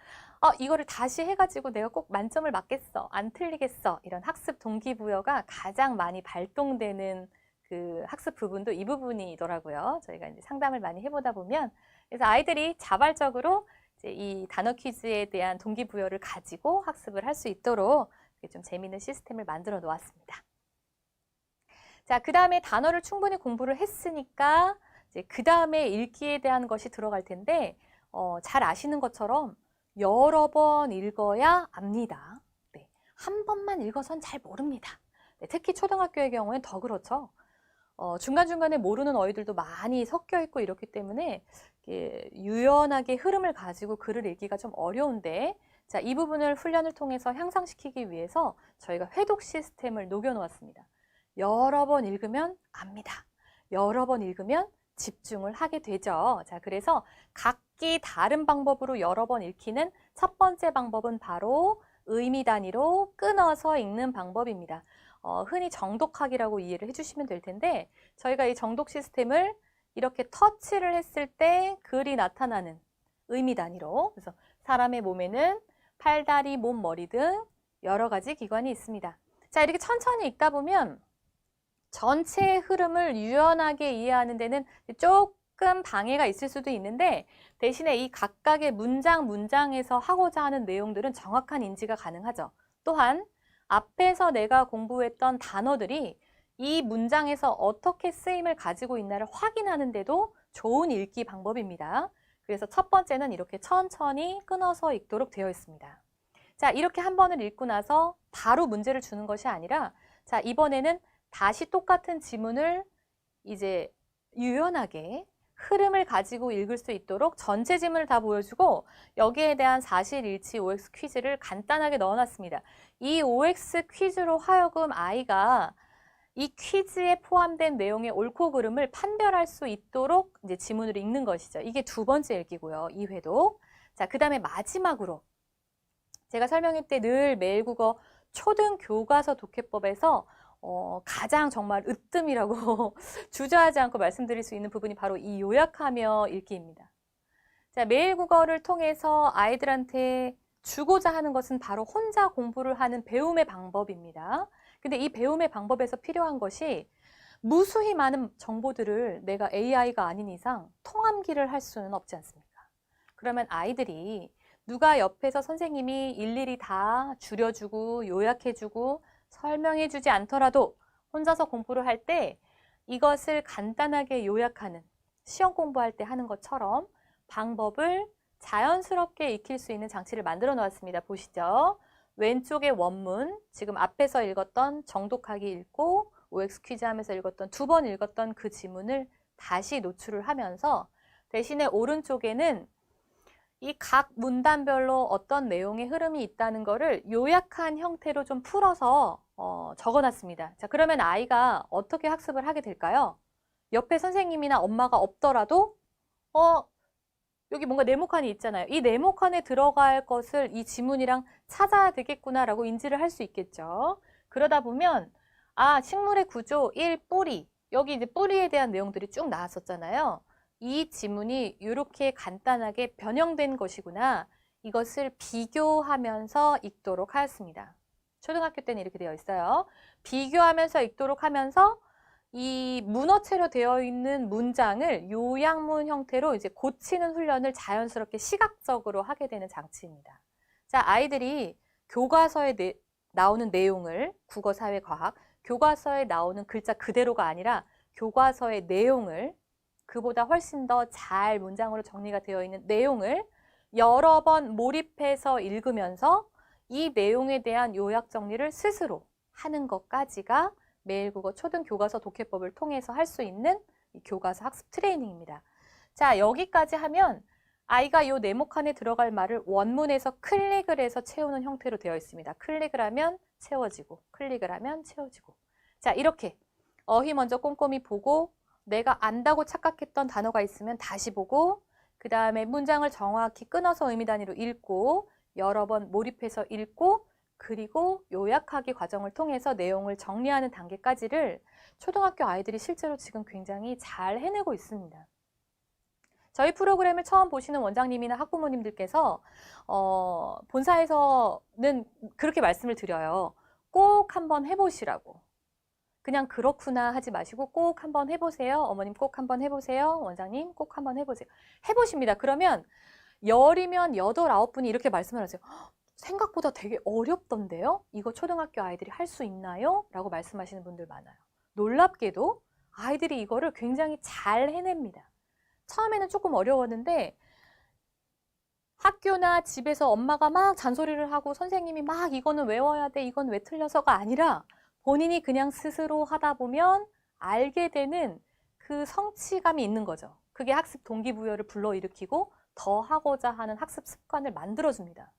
이거를 다시 해가지고 내가 꼭 만점을 맞겠어, 안 틀리겠어 이런 학습 동기부여가 가장 많이 발동되는 그 학습 부분도 이 부분이더라고요. 저희가 이제 상담을 많이 해보다 보면 그래서 아이들이 자발적으로 이제 이 단어 퀴즈에 대한 동기부여를 가지고 학습을 할 수 있도록 좀 재미있는 시스템을 만들어 놓았습니다. 자, 그 다음에 단어를 충분히 공부를 했으니까 이제 그 다음에 읽기에 대한 것이 들어갈 텐데 잘 아시는 것처럼 여러 번 읽어야 압니다. 네, 한 번만 읽어선 잘 모릅니다. 네, 특히 초등학교의 경우엔 더 그렇죠. 중간중간에 모르는 어휘들도 많이 섞여 있고 이렇기 때문에 유연하게 흐름을 가지고 글을 읽기가 좀 어려운데 자, 이 부분을 훈련을 통해서 향상시키기 위해서 저희가 회독 시스템을 녹여 놓았습니다. 여러 번 읽으면 압니다. 여러 번 읽으면 집중을 하게 되죠. 자, 그래서 각기 다른 방법으로 여러 번 읽히는 첫 번째 방법은 바로 의미 단위로 끊어서 읽는 방법입니다. 흔히 정독하기라고 이해를 해주시면 될 텐데 저희가 이 정독 시스템을 이렇게 터치를 했을 때 글이 나타나는 의미 단위로 그래서 사람의 몸에는 팔, 다리, 몸, 머리 등 여러 가지 기관이 있습니다. 자, 이렇게 천천히 읽다 보면 전체의 흐름을 유연하게 이해하는 데는 조금 방해가 있을 수도 있는데 대신에 이 각각의 문장에서 하고자 하는 내용들은 정확한 인지가 가능하죠. 또한 앞에서 내가 공부했던 단어들이 이 문장에서 어떻게 쓰임을 가지고 있나를 확인하는 데도 좋은 읽기 방법입니다. 그래서 첫 번째는 이렇게 천천히 끊어서 읽도록 되어 있습니다. 자, 이렇게 한 번을 읽고 나서 바로 문제를 주는 것이 아니라 자, 이번에는 다시 똑같은 지문을 이제 유연하게 흐름을 가지고 읽을 수 있도록 전체 지문을 다 보여주고 여기에 대한 사실 일치 OX 퀴즈를 간단하게 넣어놨습니다. 이 OX 퀴즈로 하여금 아이가 이 퀴즈에 포함된 내용의 옳고 그름을 판별할 수 있도록 이제 지문을 읽는 것이죠. 이게 두 번째 읽기고요. 2회독. 자, 그 다음에 마지막으로 제가 설명할 때 늘 매일국어 초등교과서 독해법에서 가장 정말 으뜸이라고 주저하지 않고 말씀드릴 수 있는 부분이 바로 이 요약하며 읽기입니다. 자, 매일국어를 통해서 아이들한테 주고자 하는 것은 바로 혼자 공부를 하는 배움의 방법입니다. 근데 이 배움의 방법에서 필요한 것이 무수히 많은 정보들을 내가 AI가 아닌 이상 통암기를 할 수는 없지 않습니까? 그러면 아이들이 누가 옆에서 선생님이 일일이 다 줄여주고 요약해주고 설명해주지 않더라도 혼자서 공부를 할 때 이것을 간단하게 요약하는 시험 공부할 때 하는 것처럼 방법을 자연스럽게 익힐 수 있는 장치를 만들어 놓았습니다. 보시죠. 왼쪽에 원문, 지금 앞에서 읽었던 정독하기 읽고 OX 퀴즈 하면서 읽었던 두 번 읽었던 그 지문을 다시 노출을 하면서 대신에 오른쪽에는 이 각 문단별로 어떤 내용의 흐름이 있다는 것을 요약한 형태로 좀 풀어서 적어놨습니다. 자, 그러면 아이가 어떻게 학습을 하게 될까요? 옆에 선생님이나 엄마가 없더라도 여기 뭔가 네모칸이 있잖아요. 이 네모칸에 들어갈 것을 이 지문이랑 찾아야 되겠구나라고 인지를 할 수 있겠죠. 그러다 보면 식물의 구조 1, 뿌리. 여기 이제 뿌리에 대한 내용들이 쭉 나왔었잖아요. 이 지문이 이렇게 간단하게 변형된 것이구나. 이것을 비교하면서 읽도록 하였습니다. 초등학교 때는 이렇게 되어 있어요. 비교하면서 읽도록 하면서 이 문어체로 되어 있는 문장을 요약문 형태로 이제 고치는 훈련을 자연스럽게 시각적으로 하게 되는 장치입니다. 자, 아이들이 교과서에 나오는 내용을 국어, 사회, 과학, 교과서에 나오는 글자 그대로가 아니라 교과서의 내용을 그보다 훨씬 더 잘 문장으로 정리가 되어 있는 내용을 여러 번 몰입해서 읽으면서 이 내용에 대한 요약 정리를 스스로 하는 것까지가 매일국어 초등교과서 독해법을 통해서 할 수 있는 교과서 학습 트레이닝입니다. 자, 여기까지 하면 아이가 이 네모칸에 들어갈 말을 원문에서 클릭을 해서 채우는 형태로 되어 있습니다. 클릭을 하면 채워지고, 클릭을 하면 채워지고. 자, 이렇게 어휘 먼저 꼼꼼히 보고 내가 안다고 착각했던 단어가 있으면 다시 보고 그 다음에 문장을 정확히 끊어서 의미 단위로 읽고 여러 번 몰입해서 읽고 그리고 요약하기 과정을 통해서 내용을 정리하는 단계까지를 초등학교 아이들이 실제로 지금 굉장히 잘 해내고 있습니다. 저희 프로그램을 처음 보시는 원장님이나 학부모님들께서 본사에서는 그렇게 말씀을 드려요. 꼭 한번 해보시라고. 그냥 그렇구나 하지 마시고 꼭 한번 해보세요. 어머님 꼭 한번 해보세요. 원장님 꼭 한번 해보세요. 해보십니다. 그러면 10이면 8, 9분이 이렇게 말씀을 하세요. 생각보다 되게 어렵던데요? 이거 초등학교 아이들이 할 수 있나요? 라고 말씀하시는 분들 많아요. 놀랍게도 아이들이 이거를 굉장히 잘 해냅니다. 처음에는 조금 어려웠는데 학교나 집에서 엄마가 막 잔소리를 하고 선생님이 막 이거는 외워야 돼, 이건 왜 틀려서가 아니라 본인이 그냥 스스로 하다 보면 알게 되는 그 성취감이 있는 거죠. 그게 학습 동기부여를 불러일으키고 더 하고자 하는 학습 습관을 만들어줍니다.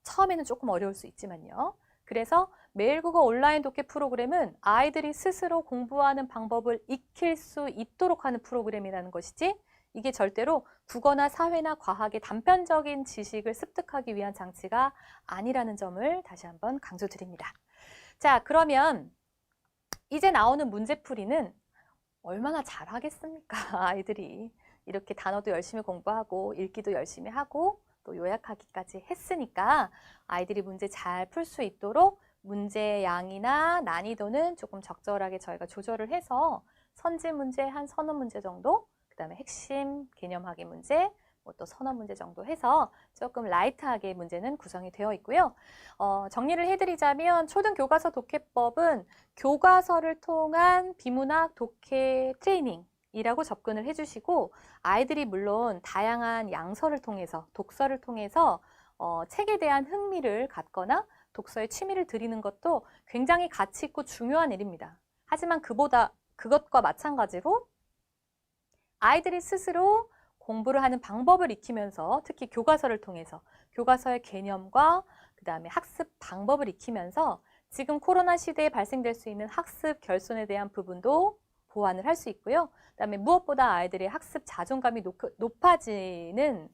처음에는 조금 어려울 수 있지만요. 그래서 매일국어 온라인 독해 프로그램은 아이들이 스스로 공부하는 방법을 익힐 수 있도록 하는 프로그램이라는 것이지 이게 절대로 국어나 사회나 과학의 단편적인 지식을 습득하기 위한 장치가 아니라는 점을 다시 한번 강조드립니다. 자, 그러면 이제 나오는 문제풀이는 얼마나 잘하겠습니까? 아이들이 이렇게 단어도 열심히 공부하고 읽기도 열심히 하고 또 요약하기까지 했으니까 아이들이 문제 잘 풀 수 있도록 문제 양이나 난이도는 조금 적절하게 저희가 조절을 해서 선지 문제 한 서너 문제 정도, 그 다음에 핵심 개념학의 문제, 또 서너 문제 정도 해서 조금 라이트하게 문제는 구성이 되어 있고요. 정리를 해드리자면 초등교과서 독해법은 교과서를 통한 비문학 독해 트레이닝이라고 접근을 해주시고 아이들이 물론 다양한 양서를 통해서 독서를 통해서 책에 대한 흥미를 갖거나 독서에 취미를 들이는 것도 굉장히 가치 있고 중요한 일입니다. 하지만 그것과 마찬가지로 아이들이 스스로 공부를 하는 방법을 익히면서 특히 교과서를 통해서 교과서의 개념과 그 다음에 학습 방법을 익히면서 지금 코로나 시대에 발생될 수 있는 학습 결손에 대한 부분도 보완을 할 수 있고요. 그다음에 무엇보다 아이들의 학습 자존감이 높아지는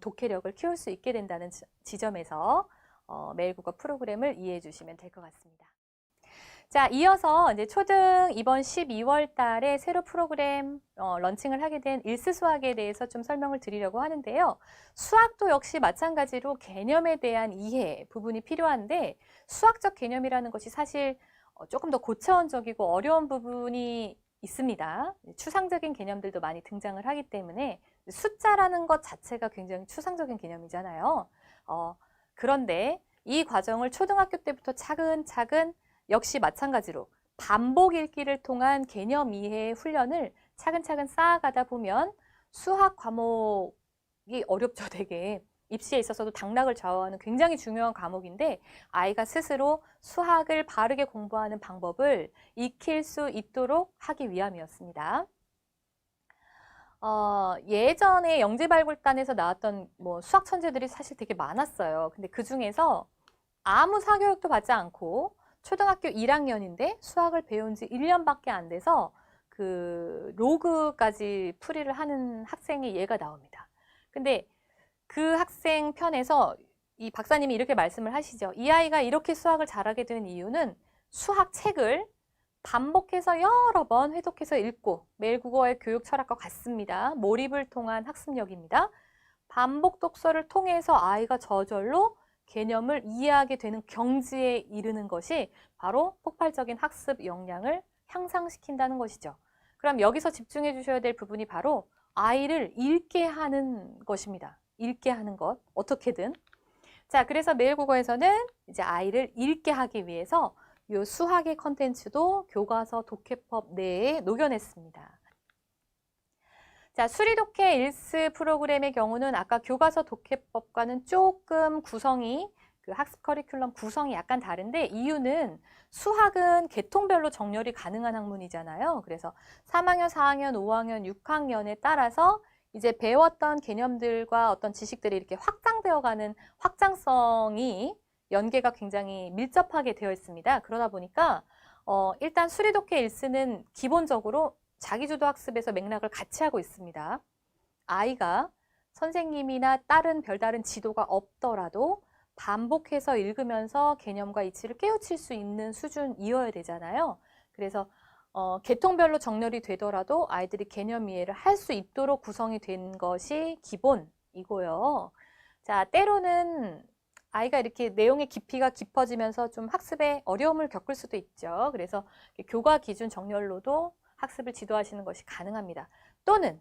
독해력을 키울 수 있게 된다는 지점에서 매일국어 프로그램을 이해해 주시면 될 것 같습니다. 자, 이어서 이제 초등 이번 12월 달에 새로 프로그램 런칭을 하게 된 일스 수학에 대해서 좀 설명을 드리려고 하는데요. 수학도 역시 마찬가지로 개념에 대한 이해 부분이 필요한데 수학적 개념이라는 것이 사실 조금 더 고차원적이고 어려운 부분이 있습니다. 추상적인 개념들도 많이 등장을 하기 때문에 숫자라는 것 자체가 굉장히 추상적인 개념이잖아요. 그런데 이 과정을 초등학교 때부터 차근차근 역시 마찬가지로 반복 읽기를 통한 개념 이해 훈련을 차근차근 쌓아가다 보면 수학 과목이 어렵죠, 되게. 입시에 있어서도 당락을 좌우하는 굉장히 중요한 과목인데 아이가 스스로 수학을 바르게 공부하는 방법을 익힐 수 있도록 하기 위함이었습니다. 예전에 영재발굴단에서 나왔던 수학 천재들이 사실 되게 많았어요. 근데 그 중에서 아무 사교육도 받지 않고 초등학교 1학년인데 수학을 배운 지 1년밖에 안 돼서 그 로그까지 풀이를 하는 학생이 얘가 나옵니다. 근데 그 학생 편에서 이 박사님이 이렇게 말씀을 하시죠. 이 아이가 이렇게 수학을 잘하게 된 이유는 수학책을 반복해서 여러 번 회독해서 읽고 매일 국어의 교육 철학과 같습니다. 몰입을 통한 학습력입니다. 반복 독서를 통해서 아이가 저절로 개념을 이해하게 되는 경지에 이르는 것이 바로 폭발적인 학습 역량을 향상시킨다는 것이죠. 그럼 여기서 집중해 주셔야 될 부분이 바로 아이를 읽게 하는 것입니다. 읽게 하는 것, 어떻게든. 자, 그래서 매일국어에서는 이제 아이를 읽게 하기 위해서 이 수학의 컨텐츠도 교과서 독해법 내에 녹여냈습니다. 자, 수리독해 일스 프로그램의 경우는 아까 교과서 독해법과는 조금 구성이 그 학습 커리큘럼 구성이 약간 다른데 이유는 수학은 계통별로 정렬이 가능한 학문이잖아요. 그래서 3학년, 4학년, 5학년, 6학년에 따라서 이제 배웠던 개념들과 어떤 지식들이 이렇게 확장되어가는 확장성이 연계가 굉장히 밀접하게 되어 있습니다. 그러다 보니까 일단 수리독해 일스는 기본적으로 자기주도 학습에서 맥락을 같이 하고 있습니다. 아이가 선생님이나 다른 별다른 지도가 없더라도 반복해서 읽으면서 개념과 이치를 깨우칠 수 있는 수준이어야 되잖아요. 그래서 계통별로 정렬이 되더라도 아이들이 개념 이해를 할 수 있도록 구성이 된 것이 기본이고요. 자, 때로는 아이가 이렇게 내용의 깊이가 깊어지면서 좀 학습에 어려움을 겪을 수도 있죠. 그래서 교과 기준 정렬로도 학습을 지도하시는 것이 가능합니다. 또는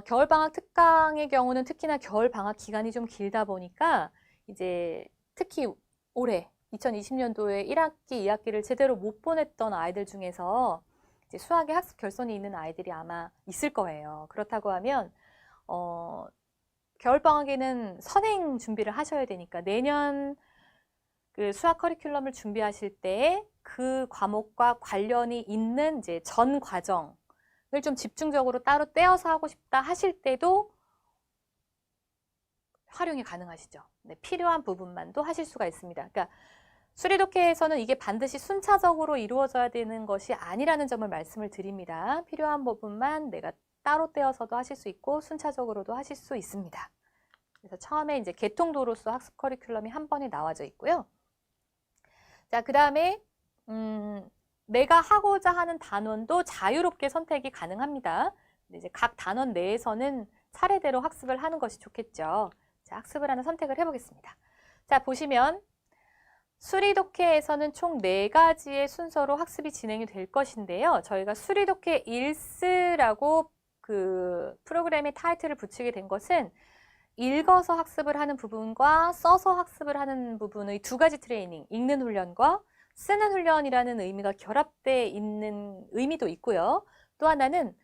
겨울방학 특강의 경우는 특히나 겨울방학 기간이 좀 길다 보니까 이제 특히 올해 2020년도에 1학기, 2학기를 제대로 못 보냈던 아이들 중에서 이제 수학의 학습 결손이 있는 아이들이 아마 있을 거예요. 그렇다고 하면 겨울방학에는 선행 준비를 하셔야 되니까 내년 그 수학 커리큘럼을 준비하실 때 그 과목과 관련이 있는 이제 전 과정을 좀 집중적으로 따로 떼어서 하고 싶다 하실 때도 활용이 가능하시죠. 네, 필요한 부분만도 하실 수가 있습니다. 그러니까 수리독해에서는 이게 반드시 순차적으로 이루어져야 되는 것이 아니라는 점을 말씀을 드립니다. 필요한 부분만 내가 따로 떼어서도 하실 수 있고 순차적으로도 하실 수 있습니다. 그래서 처음에 이제 계통도로서 학습 커리큘럼이 한 번에 나와져 있고요. 자, 그 다음에 내가 하고자 하는 단원도 자유롭게 선택이 가능합니다. 근데 이제 각 단원 내에서는 차례대로 학습을 하는 것이 좋겠죠. 자, 학습을 하는 선택을 해보겠습니다. 자, 보시면 수리독해에서는 총 4가지의 순서로 학습이 진행이 될 것인데요. 저희가 수리독해 일스라고 그 프로그램의 타이틀을 붙이게 된 것은 읽어서 학습을 하는 부분과 써서 학습을 하는 부분의 2가지 트레이닝, 읽는 훈련과 쓰는 훈련이라는 의미가 결합되어 있는 의미도 있고요. 또 하나는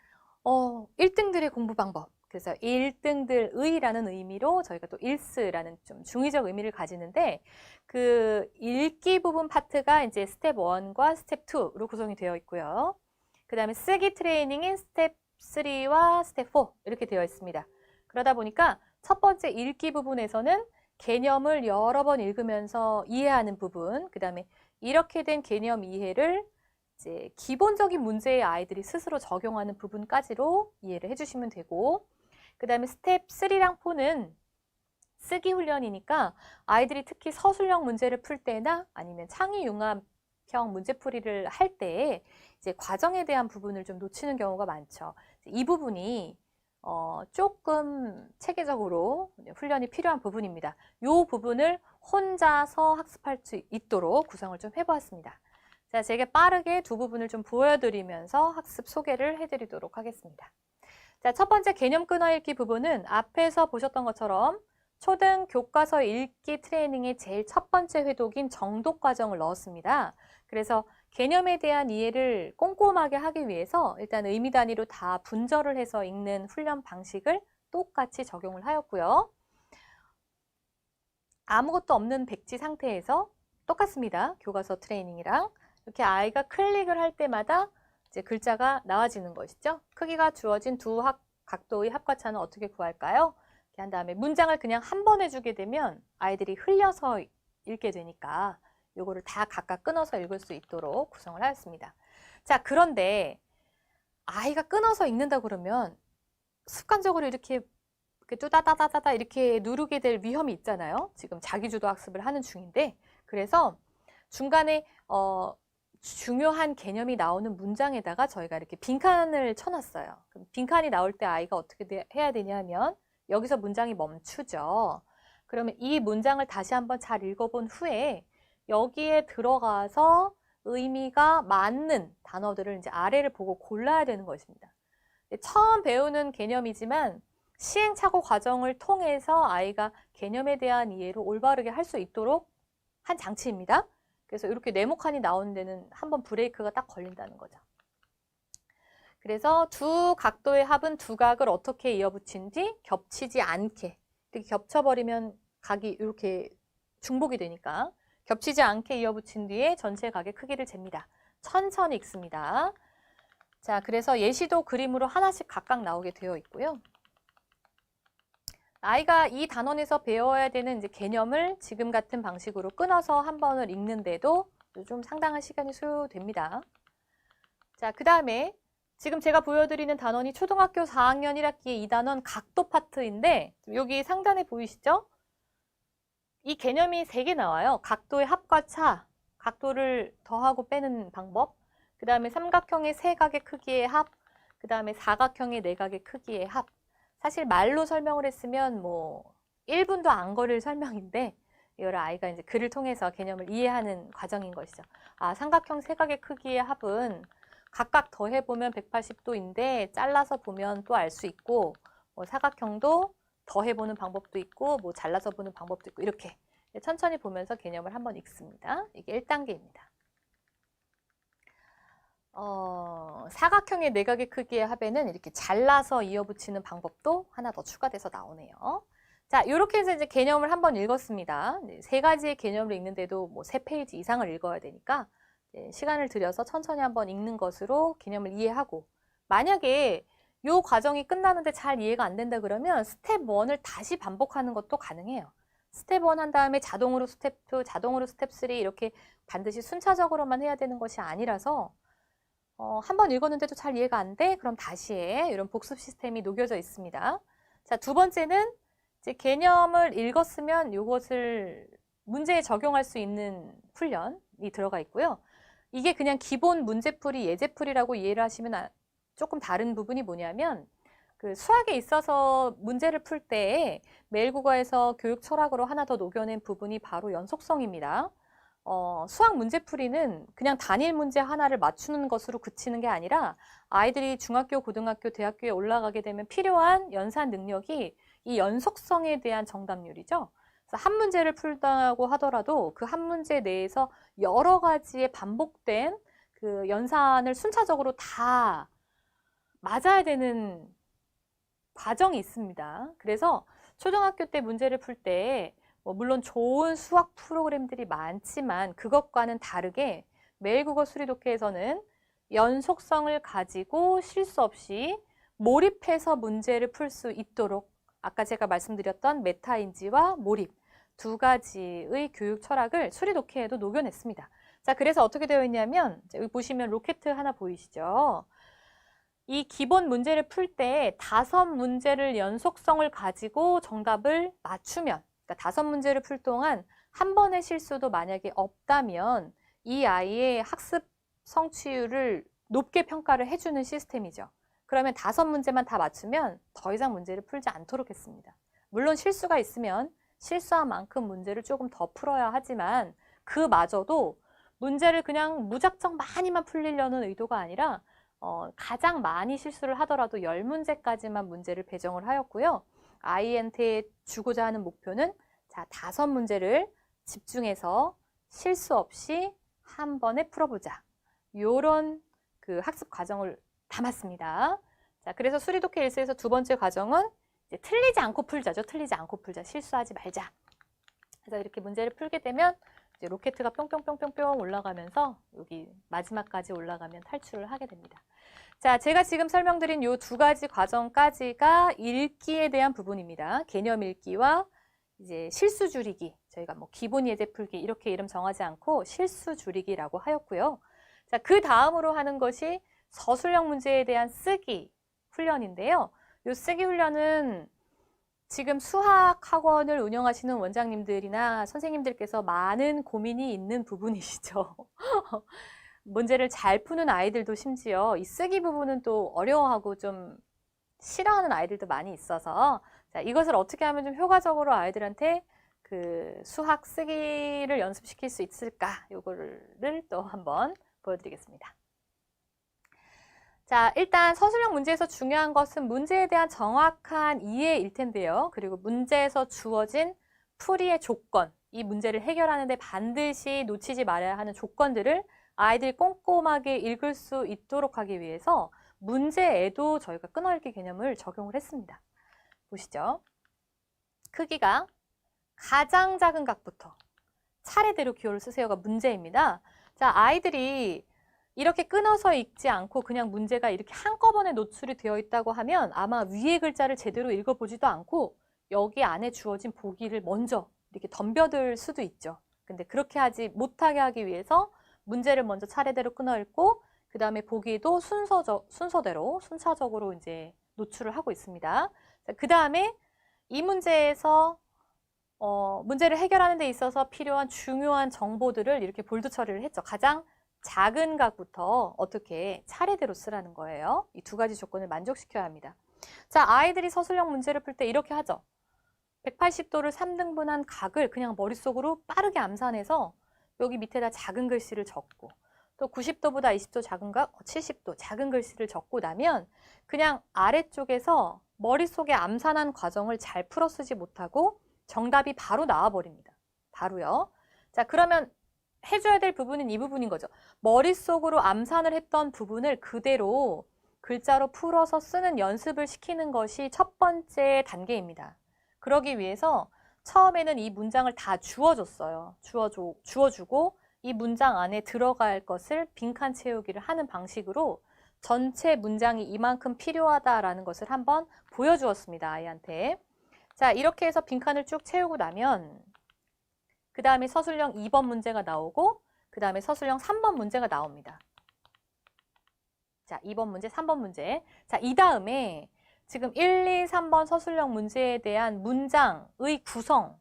1등들의 공부 방법. 그래서 1등들의라는 의미로 저희가 또 일스라는 좀 중의적 의미를 가지는데 그 읽기 부분 파트가 이제 스텝 1과 스텝 2로 구성이 되어 있고요. 그 다음에 쓰기 트레이닝인 스텝 3와 스텝 4 이렇게 되어 있습니다. 그러다 보니까 첫 번째 읽기 부분에서는 개념을 여러 번 읽으면서 이해하는 부분, 그 다음에 이렇게 된 개념 이해를 이제 기본적인 문제에 아이들이 스스로 적용하는 부분까지로 이해를 해주시면 되고, 그 다음에 스텝 3랑 4는 쓰기 훈련이니까 아이들이 특히 서술형 문제를 풀 때나 아니면 창의융합형 문제풀이를 할 때 이제 과정에 대한 부분을 좀 놓치는 경우가 많죠. 이 부분이 조금 체계적으로 훈련이 필요한 부분입니다. 이 부분을 혼자서 학습할 수 있도록 구성을 좀 해보았습니다. 자, 제가 빠르게 두 부분을 좀 보여드리면서 학습 소개를 해드리도록 하겠습니다. 자, 첫 번째 개념 끊어읽기 부분은 앞에서 보셨던 것처럼 초등 교과서 읽기 트레이닝의 제일 첫 번째 회독인 정독 과정을 넣었습니다. 그래서 개념에 대한 이해를 꼼꼼하게 하기 위해서 일단 의미 단위로 다 분절을 해서 읽는 훈련 방식을 똑같이 적용을 하였고요. 아무것도 없는 백지 상태에서 똑같습니다. 교과서 트레이닝이랑 이렇게 아이가 클릭을 할 때마다 이제 글자가 나와지는 것이죠. 크기가 주어진 두 각도의 합과차는 어떻게 구할까요? 이렇게 한 다음에 문장을 그냥 한 번 해주게 되면 아이들이 흘려서 읽게 되니까 요거를 다 각각 끊어서 읽을 수 있도록 구성을 하였습니다. 자, 그런데 아이가 끊어서 읽는다 그러면 습관적으로 이렇게 뚜다다다다다 이렇게 누르게 될 위험이 있잖아요. 지금 자기주도 학습을 하는 중인데, 그래서 중간에 중요한 개념이 나오는 문장에다가 저희가 이렇게 빈칸을 쳐놨어요. 그럼 빈칸이 나올 때 아이가 어떻게 해야 되냐 하면 여기서 문장이 멈추죠. 그러면 이 문장을 다시 한번 잘 읽어본 후에 여기에 들어가서 의미가 맞는 단어들을 이제 아래를 보고 골라야 되는 것입니다. 처음 배우는 개념이지만 시행착오 과정을 통해서 아이가 개념에 대한 이해를 올바르게 할 수 있도록 한 장치입니다. 그래서 이렇게 네모칸이 나오는 데는 한번 브레이크가 딱 걸린다는 거죠. 그래서 두 각도의 합은 두 각을 어떻게 이어붙인 뒤 겹치지 않게, 이렇게 겹쳐버리면 각이 이렇게 중복이 되니까 겹치지 않게 이어붙인 뒤에 전체 각의 크기를 잽니다. 천천히 읽습니다. 자, 그래서 예시도 그림으로 하나씩 각각 나오게 되어 있고요. 아이가 이 단원에서 배워야 되는 이제 개념을 지금 같은 방식으로 끊어서 한 번을 읽는데도 좀 상당한 시간이 소요됩니다. 자, 그 다음에 지금 제가 보여드리는 단원이 초등학교 4학년 1학기의 이 단원 각도 파트인데 여기 상단에 보이시죠? 이 개념이 3개 나와요. 각도의 합과 차, 각도를 더하고 빼는 방법, 그 다음에 삼각형의 3각의 크기의 합, 그 다음에 사각형의 4각의 크기의 합. 사실 말로 설명을 했으면 뭐 1분도 안 걸릴 설명인데 이걸 아이가 이제 글을 통해서 개념을 이해하는 과정인 것이죠. 아, 삼각형 3각의 크기의 합은 각각 더해보면 180도인데 잘라서 보면 또 알 수 있고, 뭐 사각형도 더해보는 방법도 있고 뭐 잘라서 보는 방법도 있고, 이렇게 천천히 보면서 개념을 한번 읽습니다. 이게 1단계입니다. 사각형의 4각의 크기의 합에는 이렇게 잘라서 이어붙이는 방법도 하나 더 추가돼서 나오네요. 자, 이렇게 해서 이제 개념을 한번 읽었습니다. 3가지의 개념을 읽는데도 뭐 3페이지 이상을 읽어야 되니까 시간을 들여서 천천히 한번 읽는 것으로 개념을 이해하고, 만약에 이 과정이 끝나는데 잘 이해가 안 된다 그러면 스텝 1을 다시 반복하는 것도 가능해요. 스텝 1 한 다음에 자동으로 스텝 2, 자동으로 스텝 3 이렇게 반드시 순차적으로만 해야 되는 것이 아니라서 한 번 읽었는데도 잘 이해가 안 돼? 그럼 다시 해. 이런 복습 시스템이 녹여져 있습니다. 자, 두 번째는 이제 개념을 읽었으면 이것을 문제에 적용할 수 있는 훈련이 들어가 있고요. 이게 그냥 기본 문제풀이, 예제풀이라고 이해를 하시면 조금 다른 부분이 뭐냐면, 그 수학에 있어서 문제를 풀 때 매일국어에서 교육 철학으로 하나 더 녹여낸 부분이 바로 연속성입니다. 수학 문제풀이는 그냥 단일 문제 하나를 맞추는 것으로 그치는 게 아니라 아이들이 중학교, 고등학교, 대학교에 올라가게 되면 필요한 연산 능력이 이 연속성에 대한 정답률이죠. 그래서 한 문제를 풀다고 하더라도 그 한 문제 내에서 여러 가지의 반복된 그 연산을 순차적으로 다 맞아야 되는 과정이 있습니다. 그래서 초등학교 때 문제를 풀 때 물론 좋은 수학 프로그램들이 많지만 그것과는 다르게 매일국어 수리독해에서는 연속성을 가지고 실수 없이 몰입해서 문제를 풀 수 있도록 아까 제가 말씀드렸던 메타인지와 몰입 두 가지의 교육 철학을 수리 독해에도 녹여냈습니다. 자, 그래서 어떻게 되어 있냐면 여기 보시면 로켓 하나 보이시죠? 이 기본 문제를 풀 때 5문제를 연속성을 가지고 정답을 맞추면, 그러니까 5문제를 풀 동안 한 번의 실수도 만약에 없다면 이 아이의 학습 성취율을 높게 평가를 해주는 시스템이죠. 그러면 5문제만 다 맞추면 더 이상 문제를 풀지 않도록 했습니다. 물론 실수가 있으면 실수한 만큼 문제를 조금 더 풀어야 하지만 그마저도 문제를 그냥 무작정 많이만 풀리려는 의도가 아니라 가장 많이 실수를 하더라도 10문제까지만 문제를 배정을 하였고요. 아이한테 주고자 하는 목표는 자, 5문제를 집중해서 실수 없이 한 번에 풀어보자. 요런 그 학습 과정을 담았습니다. 자, 그래서 수리독해 1세에서 두 번째 과정은 이제 틀리지 않고 풀자죠. 틀리지 않고 풀자. 실수하지 말자. 그래서 이렇게 문제를 풀게 되면 이제 로켓가 뿅뿅뿅뿅뿅 올라가면서 여기 마지막까지 올라가면 탈출을 하게 됩니다. 자, 제가 지금 설명드린 요 두 가지 과정까지가 읽기에 대한 부분입니다. 개념 읽기와 이제 실수 줄이기. 저희가 뭐 기본 예제 풀기 이렇게 이름 정하지 않고 실수 줄이기라고 하였고요. 자, 그 다음으로 하는 것이 서술형 문제에 대한 쓰기 훈련인데요. 요 쓰기 훈련은 지금 수학학원을 운영하시는 원장님들이나 선생님들께서 많은 고민이 있는 부분이시죠. 문제를 잘 푸는 아이들도 심지어 이 쓰기 부분은 또 어려워하고 좀 싫어하는 아이들도 많이 있어서 자, 이것을 어떻게 하면 좀 효과적으로 아이들한테 그 수학 쓰기를 연습시킬 수 있을까? 요거를 또 한번 보여드리겠습니다. 자, 일단 서술형 문제에서 중요한 것은 문제에 대한 정확한 이해일 텐데요. 그리고 문제에서 주어진 풀이의 조건, 이 문제를 해결하는 데 반드시 놓치지 말아야 하는 조건들을 아이들이 꼼꼼하게 읽을 수 있도록 하기 위해서 문제에도 저희가 끊어읽기 개념을 적용을 했습니다. 보시죠. 크기가 가장 작은 각부터 차례대로 기호를 쓰세요가 문제입니다. 자, 아이들이 이렇게 끊어서 읽지 않고 그냥 문제가 이렇게 한꺼번에 노출이 되어 있다고 하면 아마 위에 글자를 제대로 읽어보지도 않고 여기 안에 주어진 보기를 먼저 이렇게 덤벼들 수도 있죠. 근데 그렇게 하지 못하게 하기 위해서 문제를 먼저 차례대로 끊어 읽고 그 다음에 보기도 순서대로 순차적으로 이제 노출을 하고 있습니다. 그 다음에 이 문제에서 문제를 해결하는 데 있어서 필요한 중요한 정보들을 이렇게 볼드 처리를 했죠. 가장 작은 각부터 어떻게 차례대로 쓰라는 거예요. 이 두 가지 조건을 만족시켜야 합니다. 자, 아이들이 서술형 문제를 풀 때 이렇게 하죠. 180도를 3등분한 각을 그냥 머릿속으로 빠르게 암산해서 여기 밑에다 작은 글씨를 적고 또 90도보다 20도 작은 각, 70도 작은 글씨를 적고 나면 그냥 아래쪽에서 머릿속에 암산한 과정을 잘 풀어 쓰지 못하고 정답이 바로 나와버립니다. 바로요. 자, 그러면 해줘야 될 부분은 이 부분인 거죠. 머릿속으로 암산을 했던 부분을 그대로 글자로 풀어서 쓰는 연습을 시키는 것이 첫 번째 단계입니다. 그러기 위해서 처음에는 이 문장을 다 주어줬어요. 주어주고 이 문장 안에 들어갈 것을 빈칸 채우기를 하는 방식으로 전체 문장이 이만큼 필요하다라는 것을 한번 보여주었습니다. 아이한테. 자, 이렇게 해서 빈칸을 쭉 채우고 나면 그 다음에 서술형 2번 문제가 나오고 그 다음에 서술형 3번 문제가 나옵니다. 자, 2번 문제, 3번 문제. 자, 이 다음에 지금 1, 2, 3번 서술형 문제에 대한 문장의 구성,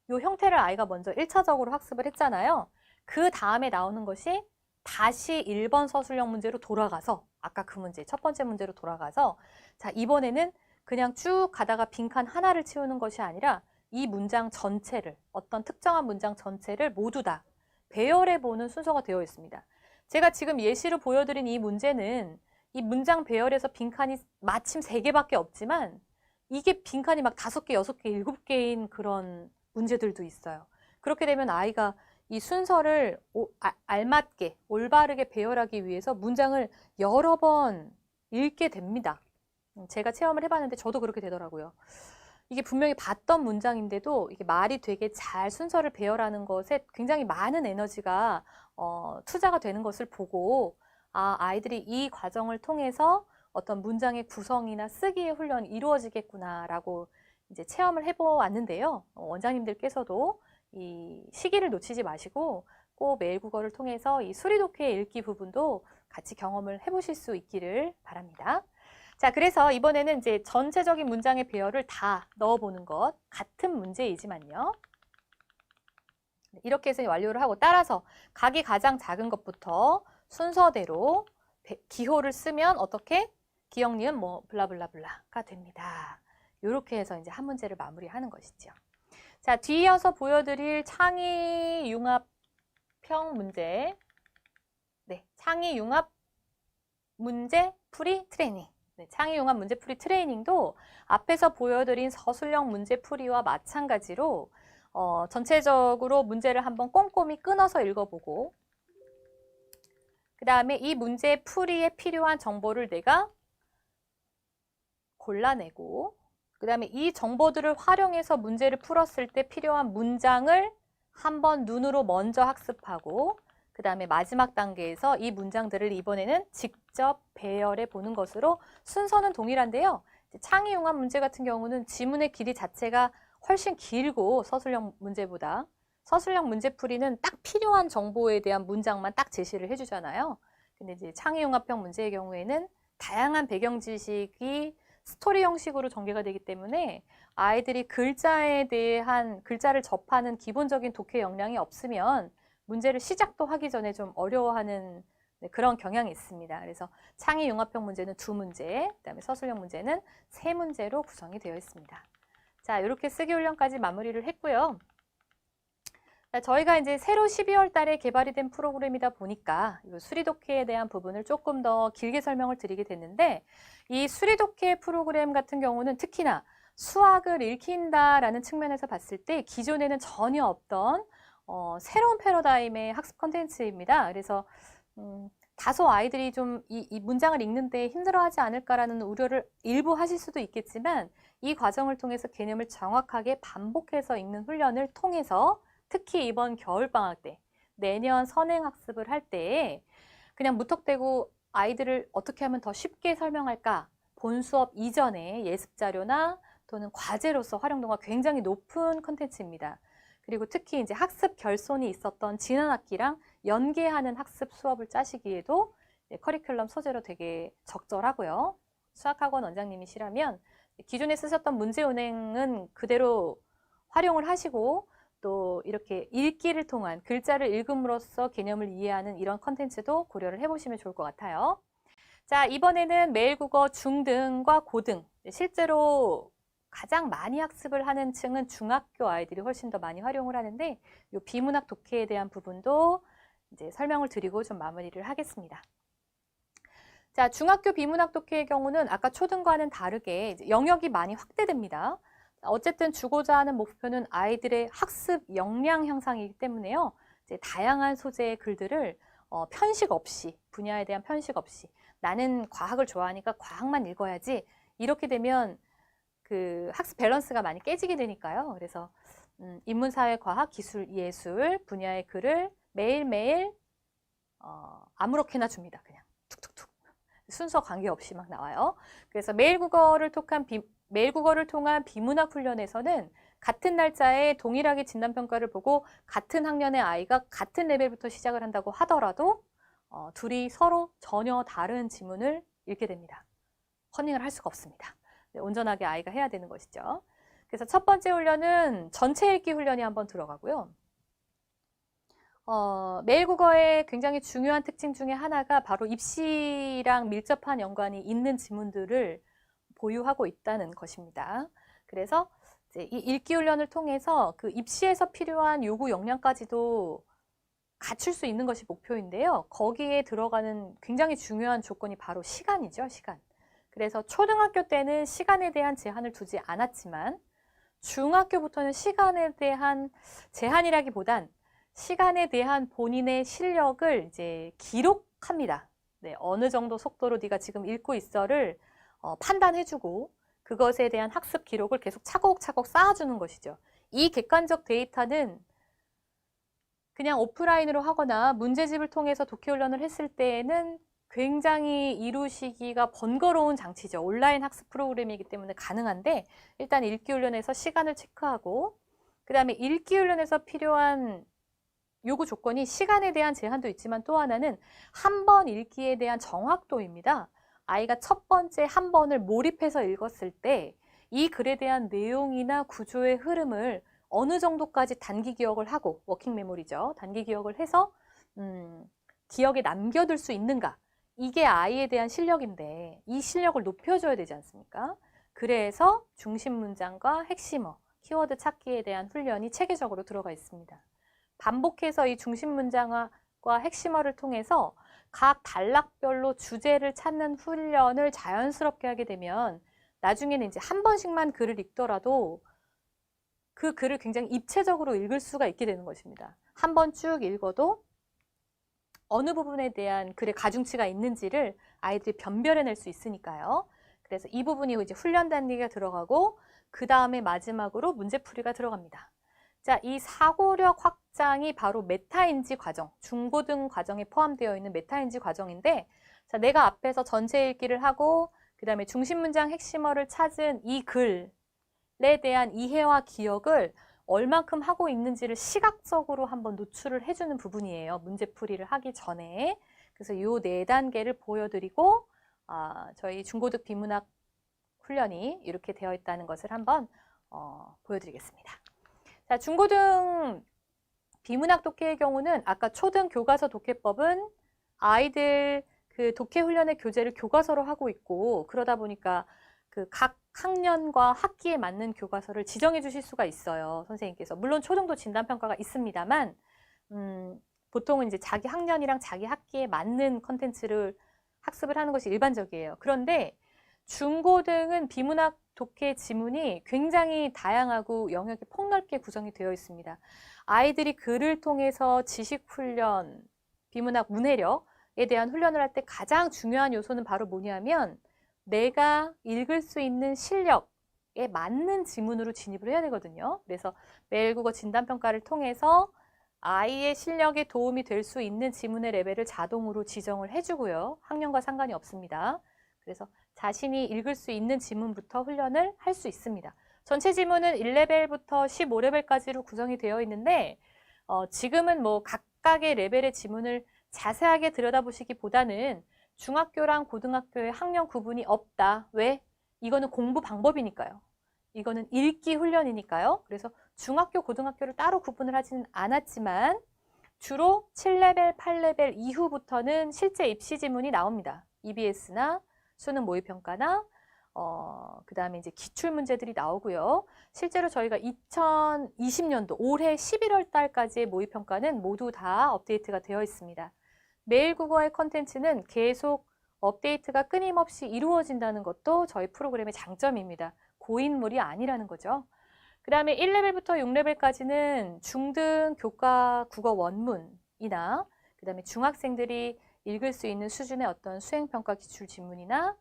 요 형태를 아이가 먼저 1차적으로 학습을 했잖아요. 그 다음에 나오는 것이 다시 1번 서술형 문제로 돌아가서 아까 그 문제, 첫 번째 문제로 돌아가서 자, 이번에는 그냥 쭉 가다가 빈칸 하나를 채우는 것이 아니라 이 문장 전체를, 어떤 특정한 문장 전체를 모두 다 배열해 보는 순서가 되어 있습니다. 제가 지금 예시로 보여드린 이 문제는 이 문장 배열에서 빈칸이 마침 3개밖에 없지만 이게 빈칸이 막 5개, 6개, 7개인 그런 문제들도 있어요. 그렇게 되면 아이가 이 순서를 알맞게, 올바르게 배열하기 위해서 문장을 여러 번 읽게 됩니다. 제가 체험을 해봤는데 저도 그렇게 되더라고요. 이게 분명히 봤던 문장인데도 이게 말이 되게 잘 순서를 배열하는 것에 굉장히 많은 에너지가 투자가 되는 것을 보고 아이들이 이 과정을 통해서 어떤 문장의 구성이나 쓰기의 훈련이 이루어지겠구나라고 이제 체험을 해보았는데요. 원장님들께서도 이 시기를 놓치지 마시고 꼭 매일 국어를 통해서 이 수리독해 읽기 부분도 같이 경험을 해보실 수 있기를 바랍니다. 자, 그래서 이번에는 이제 전체적인 문장의 배열을 다 넣어보는 것, 같은 문제이지만요. 이렇게 해서 완료를 하고 따라서 각이 가장 작은 것부터 순서대로 기호를 쓰면 어떻게? 기역, 니은, 뭐 블라블라블라가 됩니다. 이렇게 해서 이제 한 문제를 마무리하는 것이죠. 자, 뒤이어서 보여드릴 창의 융합형 문제. 네, 창의 융합 문제 풀이 트레이닝. 네, 창의 융합 문제 풀이 트레이닝도 앞에서 보여드린 서술형 문제 풀이와 마찬가지로 전체적으로 문제를 한번 꼼꼼히 끊어서 읽어보고 그 다음에 이 문제 풀이에 필요한 정보를 내가 골라내고 그 다음에 이 정보들을 활용해서 문제를 풀었을 때 필요한 문장을 한번 눈으로 먼저 학습하고 그 다음에 마지막 단계에서 이 문장들을 이번에는 직접 배열해 보는 것으로 순서는 동일한데요. 창의융합 문제 같은 경우는 지문의 길이 자체가 훨씬 길고 서술형 문제보다 서술형 문제풀이는 딱 필요한 정보에 대한 문장만 딱 제시를 해주잖아요. 근데 이제 창의융합형 문제의 경우에는 다양한 배경 지식이 스토리 형식으로 전개가 되기 때문에 아이들이 글자에 대한 글자를 접하는 기본적인 독해 역량이 없으면 문제를 시작도 하기 전에 좀 어려워하는 그런 경향이 있습니다. 그래서 창의융합형 문제는 2문제, 그다음에 서술형 문제는 3문제로 구성이 되어 있습니다. 자, 이렇게 쓰기 훈련까지 마무리를 했고요. 자, 저희가 이제 새로 12월 달에 개발이 된 프로그램이다 보니까 이 수리독해에 대한 부분을 조금 더 길게 설명을 드리게 됐는데 이 수리독해 프로그램 같은 경우는 특히나 수학을 읽힌다라는 측면에서 봤을 때 기존에는 전혀 없던 새로운 패러다임의 학습 컨텐츠입니다. 그래서 다소 아이들이 좀 이 문장을 읽는데 힘들어하지 않을까라는 우려를 일부 하실 수도 있겠지만 이 과정을 통해서 개념을 정확하게 반복해서 읽는 훈련을 통해서 특히 이번 겨울방학 때 내년 선행학습을 할 때 그냥 무턱대고 아이들을 어떻게 하면 더 쉽게 설명할까 본 수업 이전에 예습자료나 또는 과제로서 활용도가 굉장히 높은 컨텐츠입니다. 그리고 특히 이제 학습 결손이 있었던 지난 학기랑 연계하는 학습 수업을 짜시기에도 커리큘럼 소재로 되게 적절하고요. 수학학원 원장님이시라면 기존에 쓰셨던 문제 운행은 그대로 활용을 하시고 또 이렇게 읽기를 통한 글자를 읽음으로써 개념을 이해하는 이런 컨텐츠도 고려를 해보시면 좋을 것 같아요. 자, 이번에는 매일국어 중등과 고등, 실제로 가장 많이 학습을 하는 층은 중학교 아이들이 훨씬 더 많이 활용을 하는데 이 비문학 독해에 대한 부분도 이제 설명을 드리고 좀 마무리를 하겠습니다. 자, 중학교 비문학 독해의 경우는 아까 초등과는 다르게 영역이 많이 확대됩니다. 어쨌든 주고자 하는 목표는 아이들의 학습 역량 향상이기 때문에요. 이제 다양한 소재의 글들을 편식 없이, 분야에 대한 편식 없이 나는 과학을 좋아하니까 과학만 읽어야지 이렇게 되면 그 학습 밸런스가 많이 깨지게 되니까요. 그래서 인문사회, 과학, 기술, 예술 분야의 글을 매일매일 아무렇게나 줍니다. 그냥 툭툭툭 순서 관계없이 막 나와요. 그래서 매일 국어를 통한 비문학 훈련에서는 같은 날짜에 동일하게 진단평가를 보고 같은 학년의 아이가 같은 레벨부터 시작을 한다고 하더라도 둘이 서로 전혀 다른 지문을 읽게 됩니다. 커닝을 할 수가 없습니다. 온전하게 아이가 해야 되는 것이죠. 그래서 첫 번째 훈련은 전체 읽기 훈련이 한번 들어가고요. 매일 국어의 굉장히 중요한 특징 중에 하나가 바로 입시랑 밀접한 연관이 있는 지문들을 보유하고 있다는 것입니다. 그래서 이제 이 읽기 훈련을 통해서 그 입시에서 필요한 요구 역량까지도 갖출 수 있는 것이 목표인데요. 거기에 들어가는 굉장히 중요한 조건이 바로 시간이죠, 시간. 그래서 초등학교 때는 시간에 대한 제한을 두지 않았지만 중학교부터는 시간에 대한 제한이라기보단 시간에 대한 본인의 실력을 이제 기록합니다. 네, 어느 정도 속도로 네가 지금 읽고 있어를 판단해주고 그것에 대한 학습 기록을 계속 차곡차곡 쌓아주는 것이죠. 이 객관적 데이터는 그냥 오프라인으로 하거나 문제집을 통해서 독해 훈련을 했을 때에는 굉장히 이루시기가 번거로운 장치죠. 온라인 학습 프로그램이기 때문에 가능한데 일단 읽기 훈련에서 시간을 체크하고 그 다음에 읽기 훈련에서 필요한 요구 조건이 시간에 대한 제한도 있지만 또 하나는 한 번 읽기에 대한 정확도입니다. 아이가 첫 번째 한 번을 몰입해서 읽었을 때 이 글에 대한 내용이나 구조의 흐름을 어느 정도까지 단기 기억을 하고 워킹 메모리죠. 단기 기억을 해서 기억에 남겨둘 수 있는가. 이게 아이에 대한 실력인데 이 실력을 높여줘야 되지 않습니까? 그래서 중심 문장과 핵심어, 키워드 찾기에 대한 훈련이 체계적으로 들어가 있습니다. 반복해서 이 중심 문장과 핵심어를 통해서 각 단락별로 주제를 찾는 훈련을 자연스럽게 하게 되면 나중에는 이제 한 번씩만 글을 읽더라도 그 글을 굉장히 입체적으로 읽을 수가 있게 되는 것입니다. 한 번 쭉 읽어도 어느 부분에 대한 글의 가중치가 있는지를 아이들이 변별해낼 수 있으니까요. 그래서 이 부분이 이제 훈련 단계가 들어가고 그 다음에 마지막으로 문제풀이가 들어갑니다. 자, 이 사고력 확장이 바로 메타인지 과정, 중고등 과정에 포함되어 있는 메타인지 과정인데 자, 내가 앞에서 전체 읽기를 하고 그 다음에 중심 문장 핵심어를 찾은 이 글에 대한 이해와 기억을 얼만큼 하고 있는지를 시각적으로 한번 노출을 해주는 부분이에요. 문제풀이를 하기 전에. 그래서 이 4단계를 보여드리고 저희 중고등 비문학 훈련이 이렇게 되어 있다는 것을 한번 보여드리겠습니다. 자, 중고등 비문학 독해의 경우는 아까 초등 교과서 독해법은 아이들 그 독해 훈련의 교재를 교과서로 하고 있고 그러다 보니까 그 각 학년과 학기에 맞는 교과서를 지정해 주실 수가 있어요. 선생님께서. 물론 초등도 진단평가가 있습니다만 보통은 이제 자기 학년이랑 자기 학기에 맞는 컨텐츠를 학습을 하는 것이 일반적이에요. 그런데 중고등은 비문학 독해 지문이 굉장히 다양하고 영역이 폭넓게 구성이 되어 있습니다. 아이들이 글을 통해서 지식훈련, 비문학 문해력에 대한 훈련을 할 때 가장 중요한 요소는 바로 뭐냐면 내가 읽을 수 있는 실력에 맞는 지문으로 진입을 해야 되거든요. 그래서 매일국어 진단평가를 통해서 아이의 실력에 도움이 될 수 있는 지문의 레벨을 자동으로 지정을 해주고요. 학년과 상관이 없습니다. 그래서 자신이 읽을 수 있는 지문부터 훈련을 할 수 있습니다. 전체 지문은 1레벨부터 15레벨까지로 구성이 되어 있는데 지금은 뭐 각각의 레벨의 지문을 자세하게 들여다보시기보다는 중학교랑 고등학교의 학년 구분이 없다. 왜? 이거는 공부 방법이니까요. 이거는 읽기 훈련이니까요. 그래서 중학교, 고등학교를 따로 구분을 하지는 않았지만 주로 7레벨, 8레벨 이후부터는 실제 입시 지문이 나옵니다. EBS나 수능 모의평가나 그 다음에 이제 기출 문제들이 나오고요. 실제로 저희가 2020년도 올해 11월 달까지의 모의평가는 모두 다 업데이트가 되어 있습니다. 매일국어의 컨텐츠는 계속 업데이트가 끊임없이 이루어진다는 것도 저희 프로그램의 장점입니다. 고인물이 아니라는 거죠. 그 다음에 1레벨부터 6레벨까지는 중등 교과 국어 원문이나 그 다음에 중학생들이 읽을 수 있는 수준의 어떤 수행평가 기출 지문이나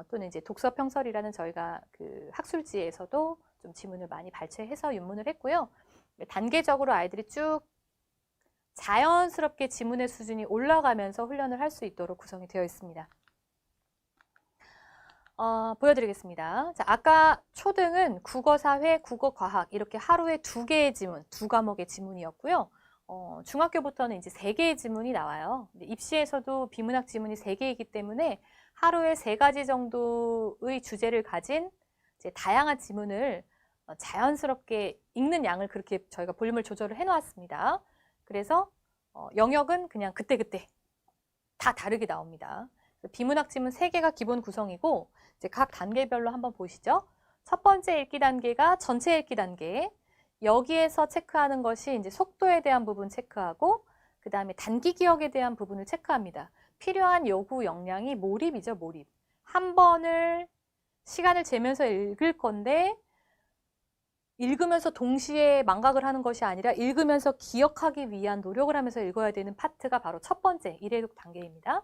또는 이제 독서평설이라는 저희가 그 학술지에서도 좀 지문을 많이 발췌해서 윤문을 했고요. 단계적으로 아이들이 쭉 자연스럽게 지문의 수준이 올라가면서 훈련을 할 수 있도록 구성이 되어 있습니다. 보여드리겠습니다. 자, 아까 초등은 국어, 사회, 국어, 과학 이렇게 하루에 2개의 지문, 2과목의 지문이었고요. 중학교부터는 이제 3개의 지문이 나와요. 입시에서도 비문학 지문이 3개이기 때문에 하루에 3가지 정도의 주제를 가진 이제 다양한 지문을 자연스럽게 읽는 양을 그렇게 저희가 볼륨을 조절을 해놓았습니다. 그래서 영역은 그냥 그때그때 다 다르게 나옵니다. 비문학 지문 3개가 기본 구성이고 이제 각 단계별로 한번 보시죠. 첫 번째 읽기 단계가 전체 읽기 단계. 여기에서 체크하는 것이 이제 속도에 대한 부분 체크하고 그 다음에 단기 기억에 대한 부분을 체크합니다. 필요한 요구 역량이 몰입이죠, 몰입. 한 번을 시간을 재면서 읽을 건데 읽으면서 동시에 망각을 하는 것이 아니라 읽으면서 기억하기 위한 노력을 하면서 읽어야 되는 파트가 바로 첫 번째 일회독 단계입니다.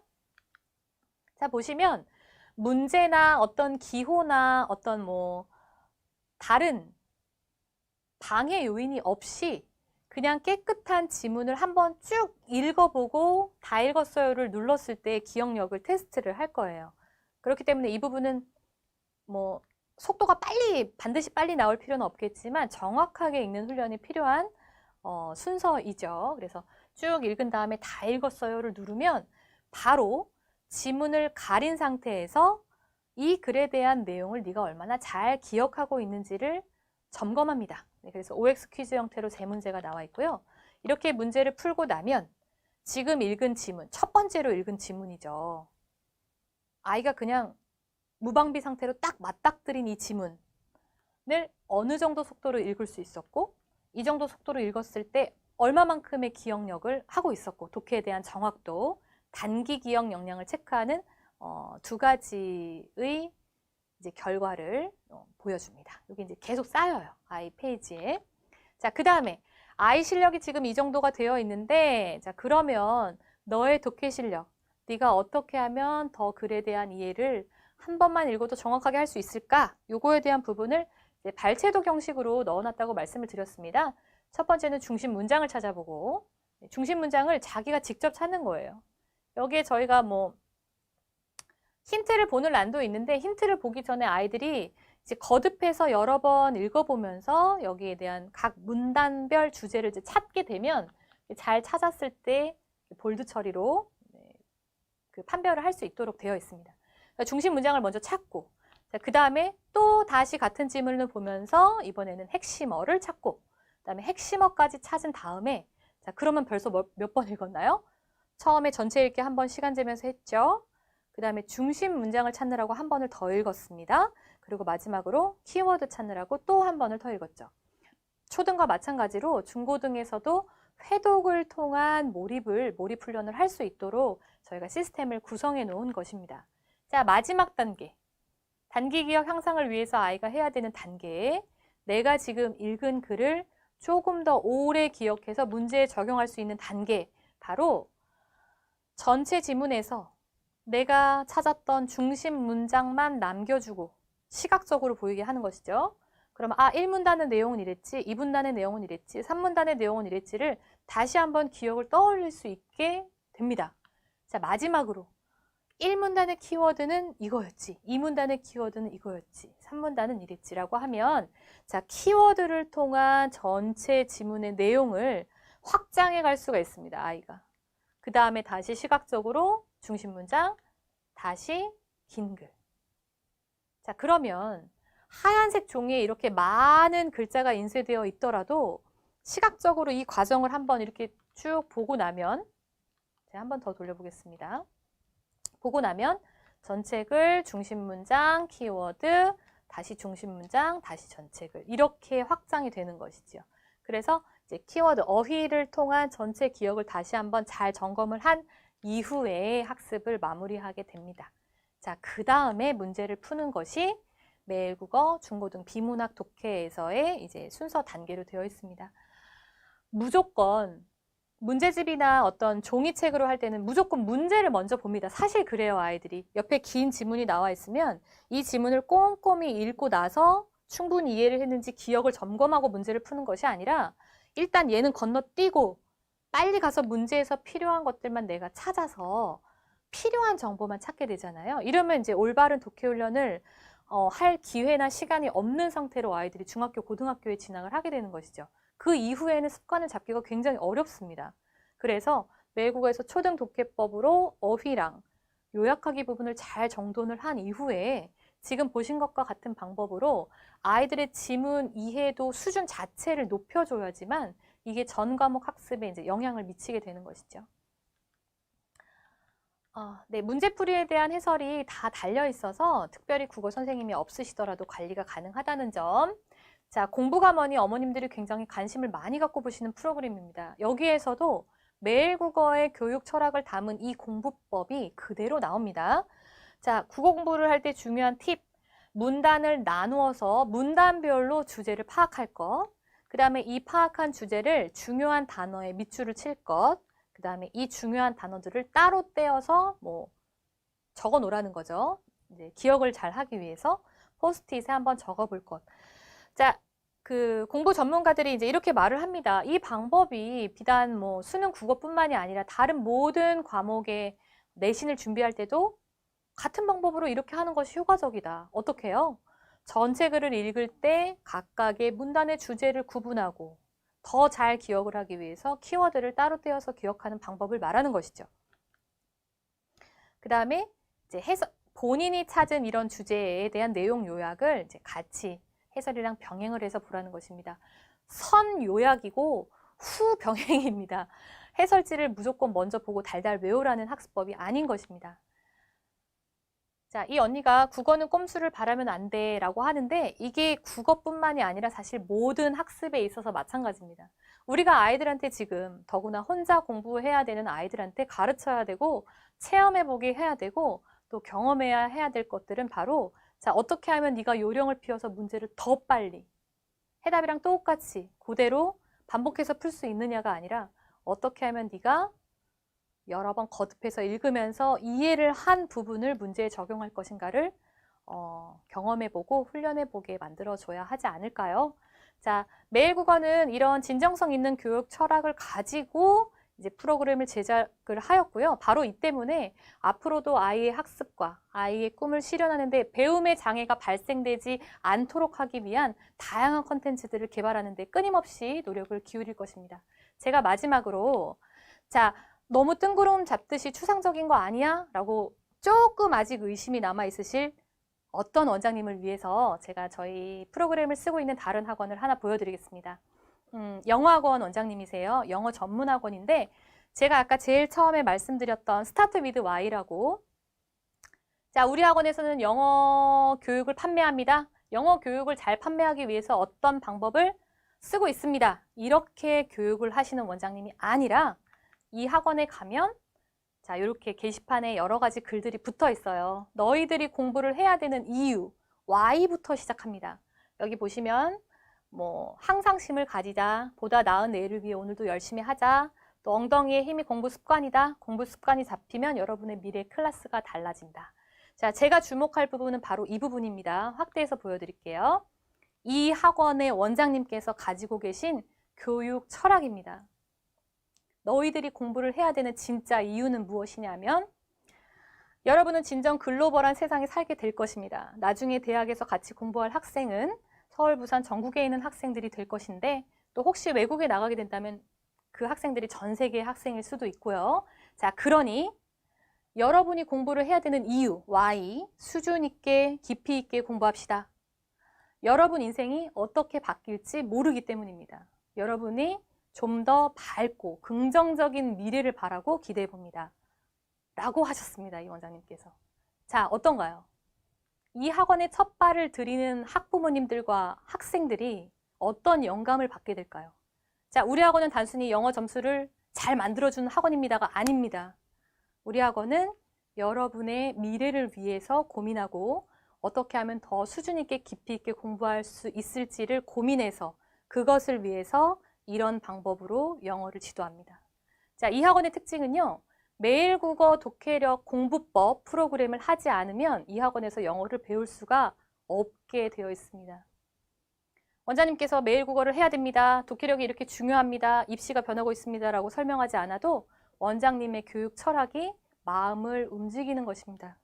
자, 보시면 문제나 어떤 기호나 어떤 뭐 다른 방해 요인이 없이 그냥 깨끗한 지문을 한번 쭉 읽어보고 다 읽었어요를 눌렀을 때 기억력을 테스트를 할 거예요. 그렇기 때문에 이 부분은 뭐 속도가 반드시 빨리 나올 필요는 없겠지만 정확하게 읽는 훈련이 필요한 순서이죠. 그래서 쭉 읽은 다음에 다 읽었어요를 누르면 바로 지문을 가린 상태에서 이 글에 대한 내용을 네가 얼마나 잘 기억하고 있는지를 점검합니다. 네, 그래서 OX 퀴즈 형태로 세 문제가 나와 있고요. 이렇게 문제를 풀고 나면 지금 읽은 지문, 첫 번째로 읽은 지문이죠. 아이가 그냥 무방비 상태로 딱 맞닥뜨린 이 지문을 어느 정도 속도로 읽을 수 있었고 이 정도 속도로 읽었을 때 얼마만큼의 기억력을 하고 있었고 독해에 대한 정확도, 단기 기억 역량을 체크하는 두 가지의 이제 결과를 보여줍니다. 여기 이제 계속 쌓여요. 아이 페이지에. 자, 그 다음에 아이 실력이 지금 이 정도가 되어 있는데 자, 그러면 너의 독해 실력, 네가 어떻게 하면 더 글에 대한 이해를 한 번만 읽어도 정확하게 할 수 있을까? 요거에 대한 부분을 이제 발췌도 형식으로 넣어놨다고 말씀을 드렸습니다. 첫 번째는 중심 문장을 찾아보고 중심 문장을 자기가 직접 찾는 거예요. 여기에 저희가 뭐 힌트를 보는 란도 있는데 힌트를 보기 전에 아이들이 이제 거듭해서 여러 번 읽어보면서 여기에 대한 각 문단별 주제를 이제 찾게 되면 잘 찾았을 때 볼드 처리로 그 판별을 할 수 있도록 되어 있습니다. 그러니까 중심 문장을 먼저 찾고 그 다음에 또 다시 같은 지문을 보면서 이번에는 핵심어를 찾고 그 다음에 핵심어까지 찾은 다음에 자 그러면 벌써 몇 번 읽었나요? 처음에 전체 읽기 한 번 시간 재면서 했죠. 그 다음에 중심 문장을 찾느라고 한 번을 더 읽었습니다. 그리고 마지막으로 키워드 찾느라고 또 한 번을 더 읽었죠. 초등과 마찬가지로 중고등에서도 회독을 통한 몰입 훈련을 할 수 있도록 저희가 시스템을 구성해 놓은 것입니다. 자, 마지막 단계. 단기 기억 향상을 위해서 아이가 해야 되는 단계. 내가 지금 읽은 글을 조금 더 오래 기억해서 문제에 적용할 수 있는 단계. 바로 전체 지문에서 내가 찾았던 중심 문장만 남겨주고 시각적으로 보이게 하는 것이죠. 그럼 1문단의 내용은 이랬지, 2문단의 내용은 이랬지, 3문단의 내용은 이랬지를 다시 한번 기억을 떠올릴 수 있게 됩니다. 자, 마지막으로 1문단의 키워드는 이거였지, 2문단의 키워드는 이거였지, 3문단은 이랬지라고 하면 자, 키워드를 통한 전체 지문의 내용을 확장해 갈 수가 있습니다, 아이가. 그 다음에 다시 시각적으로 중심 문장, 다시 긴 글. 자, 그러면 하얀색 종이에 이렇게 많은 글자가 인쇄되어 있더라도 시각적으로 이 과정을 한번 이렇게 쭉 보고 나면 제가 한번 더 돌려보겠습니다. 보고 나면 전체 글, 중심 문장, 키워드, 다시 중심 문장, 다시 전체 글 이렇게 확장이 되는 것이죠. 그래서 이제 키워드, 어휘를 통한 전체 기억을 다시 한번 잘 점검을 한 이후에 학습을 마무리하게 됩니다. 자, 그 다음에 문제를 푸는 것이 매일국어, 중고등 비문학 독해에서의 이제 순서 단계로 되어 있습니다. 무조건 문제집이나 어떤 종이책으로 할 때는 무조건 문제를 먼저 봅니다. 사실 그래요, 아이들이. 옆에 긴 지문이 나와 있으면 이 지문을 꼼꼼히 읽고 나서 충분히 이해를 했는지 기억을 점검하고 문제를 푸는 것이 아니라 일단 얘는 건너뛰고 빨리 가서 문제에서 필요한 것들만 내가 찾아서 필요한 정보만 찾게 되잖아요. 이러면 이제 올바른 독해 훈련을 할 기회나 시간이 없는 상태로 아이들이 중학교, 고등학교에 진학을 하게 되는 것이죠. 그 이후에는 습관을 잡기가 굉장히 어렵습니다. 그래서 매일국어에서 초등 독해법으로 어휘랑 요약하기 부분을 잘 정돈을 한 이후에 지금 보신 것과 같은 방법으로 아이들의 지문 이해도 수준 자체를 높여줘야지만 이게 전 과목 학습에 이제 영향을 미치게 되는 것이죠. 네, 문제풀이에 대한 해설이 다 달려 있어서 특별히 국어 선생님이 없으시더라도 관리가 가능하다는 점. 자, 공부가머니 어머님들이 굉장히 관심을 많이 갖고 보시는 프로그램입니다. 여기에서도 매일국어의 교육 철학을 담은 이 공부법이 그대로 나옵니다. 자, 국어 공부를 할 때 중요한 팁. 문단을 나누어서 문단별로 주제를 파악할 것. 그 다음에 이 파악한 주제를 중요한 단어에 밑줄을 칠 것. 그 다음에 이 중요한 단어들을 따로 떼어서 뭐 적어 놓으라는 거죠. 이제 기억을 잘 하기 위해서 포스트잇에 한번 적어 볼 것. 자, 그 공부 전문가들이 이제 이렇게 말을 합니다. 이 방법이 비단 뭐 수능 국어뿐만이 아니라 다른 모든 과목의 내신을 준비할 때도 같은 방법으로 이렇게 하는 것이 효과적이다. 어떻게 해요? 전체 글을 읽을 때 각각의 문단의 주제를 구분하고 더 잘 기억을 하기 위해서 키워드를 따로 떼어서 기억하는 방법을 말하는 것이죠. 그 다음에 이제 본인이 찾은 이런 주제에 대한 내용 요약을 이제 같이 해설이랑 병행을 해서 보라는 것입니다. 선 요약이고 후 병행입니다. 해설지를 무조건 먼저 보고 달달 외우라는 학습법이 아닌 것입니다. 자, 이 언니가 국어는 꼼수를 바라면 안 돼 라고 하는데 이게 국어뿐만이 아니라 사실 모든 학습에 있어서 마찬가지입니다. 우리가 아이들한테 지금 더구나 혼자 공부해야 되는 아이들한테 가르쳐야 되고 체험해보게 해야 되고 또 경험해야 해야 될 것들은 바로 자, 어떻게 하면 네가 요령을 피워서 문제를 더 빨리 해답이랑 똑같이 그대로 반복해서 풀 수 있느냐가 아니라 어떻게 하면 네가 여러 번 거듭해서 읽으면서 이해를 한 부분을 문제에 적용할 것인가를 경험해보고 훈련해보게 만들어줘야 하지 않을까요? 자, 매일국어는 이런 진정성 있는 교육 철학을 가지고 이제 프로그램을 제작을 하였고요. 바로 이 때문에 앞으로도 아이의 학습과 아이의 꿈을 실현하는 데 배움의 장애가 발생되지 않도록 하기 위한 다양한 컨텐츠들을 개발하는 데 끊임없이 노력을 기울일 것입니다. 제가 마지막으로 자, 너무 뜬구름 잡듯이 추상적인 거 아니야? 라고 조금 아직 의심이 남아있으실 어떤 원장님을 위해서 제가 저희 프로그램을 쓰고 있는 다른 학원을 하나 보여드리겠습니다. 영어학원 원장님이세요. 영어 전문 학원인데 제가 아까 제일 처음에 말씀드렸던 스타트 위드 Y라고 자, 우리 학원에서는 영어 교육을 판매합니다. 영어 교육을 잘 판매하기 위해서 어떤 방법을 쓰고 있습니다. 이렇게 교육을 하시는 원장님이 아니라 이 학원에 가면 자, 이렇게 게시판에 여러 가지 글들이 붙어 있어요. 너희들이 공부를 해야 되는 이유, Y부터 시작합니다. 여기 보시면 뭐 항상심을 가지자, 보다 나은 내일을 위해 오늘도 열심히 하자, 또 엉덩이에 힘이 공부 습관이다. 공부 습관이 잡히면 여러분의 미래 클래스가 달라진다. 자, 제가 주목할 부분은 바로 이 부분입니다. 확대해서 보여드릴게요. 이 학원의 원장님께서 가지고 계신 교육 철학입니다. 너희들이 공부를 해야 되는 진짜 이유는 무엇이냐면 여러분은 진정 글로벌한 세상에 살게 될 것입니다. 나중에 대학에서 같이 공부할 학생은 서울, 부산, 전국에 있는 학생들이 될 것인데 또 혹시 외국에 나가게 된다면 그 학생들이 전 세계의 학생일 수도 있고요. 자, 그러니 여러분이 공부를 해야 되는 이유, why, 수준 있게, 깊이 있게 공부합시다. 여러분 인생이 어떻게 바뀔지 모르기 때문입니다. 여러분이 좀 더 밝고 긍정적인 미래를 바라고 기대해 봅니다. 라고 하셨습니다. 이 원장님께서. 자, 어떤가요? 이 학원에 첫 발을 들이는 학부모님들과 학생들이 어떤 영감을 받게 될까요? 자, 우리 학원은 단순히 영어 점수를 잘 만들어주는 학원입니다가 아닙니다. 우리 학원은 여러분의 미래를 위해서 고민하고 어떻게 하면 더 수준 있게 깊이 있게 공부할 수 있을지를 고민해서 그것을 위해서 이런 방법으로 영어를 지도합니다. 자, 이 학원의 특징은요. 매일국어 독해력 공부법 프로그램을 하지 않으면 이 학원에서 영어를 배울 수가 없게 되어 있습니다. 원장님께서 매일국어를 해야 됩니다. 독해력이 이렇게 중요합니다. 입시가 변하고 있습니다. 라고 설명하지 않아도 원장님의 교육 철학이 마음을 움직이는 것입니다.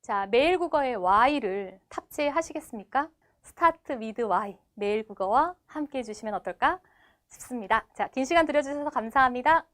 자, 매일국어의 Y를 탑재하시겠습니까? 스타트 위드 Y, 매일국어와 함께 해주시면 어떨까 싶습니다. 자, 긴 시간 들여주셔서 감사합니다.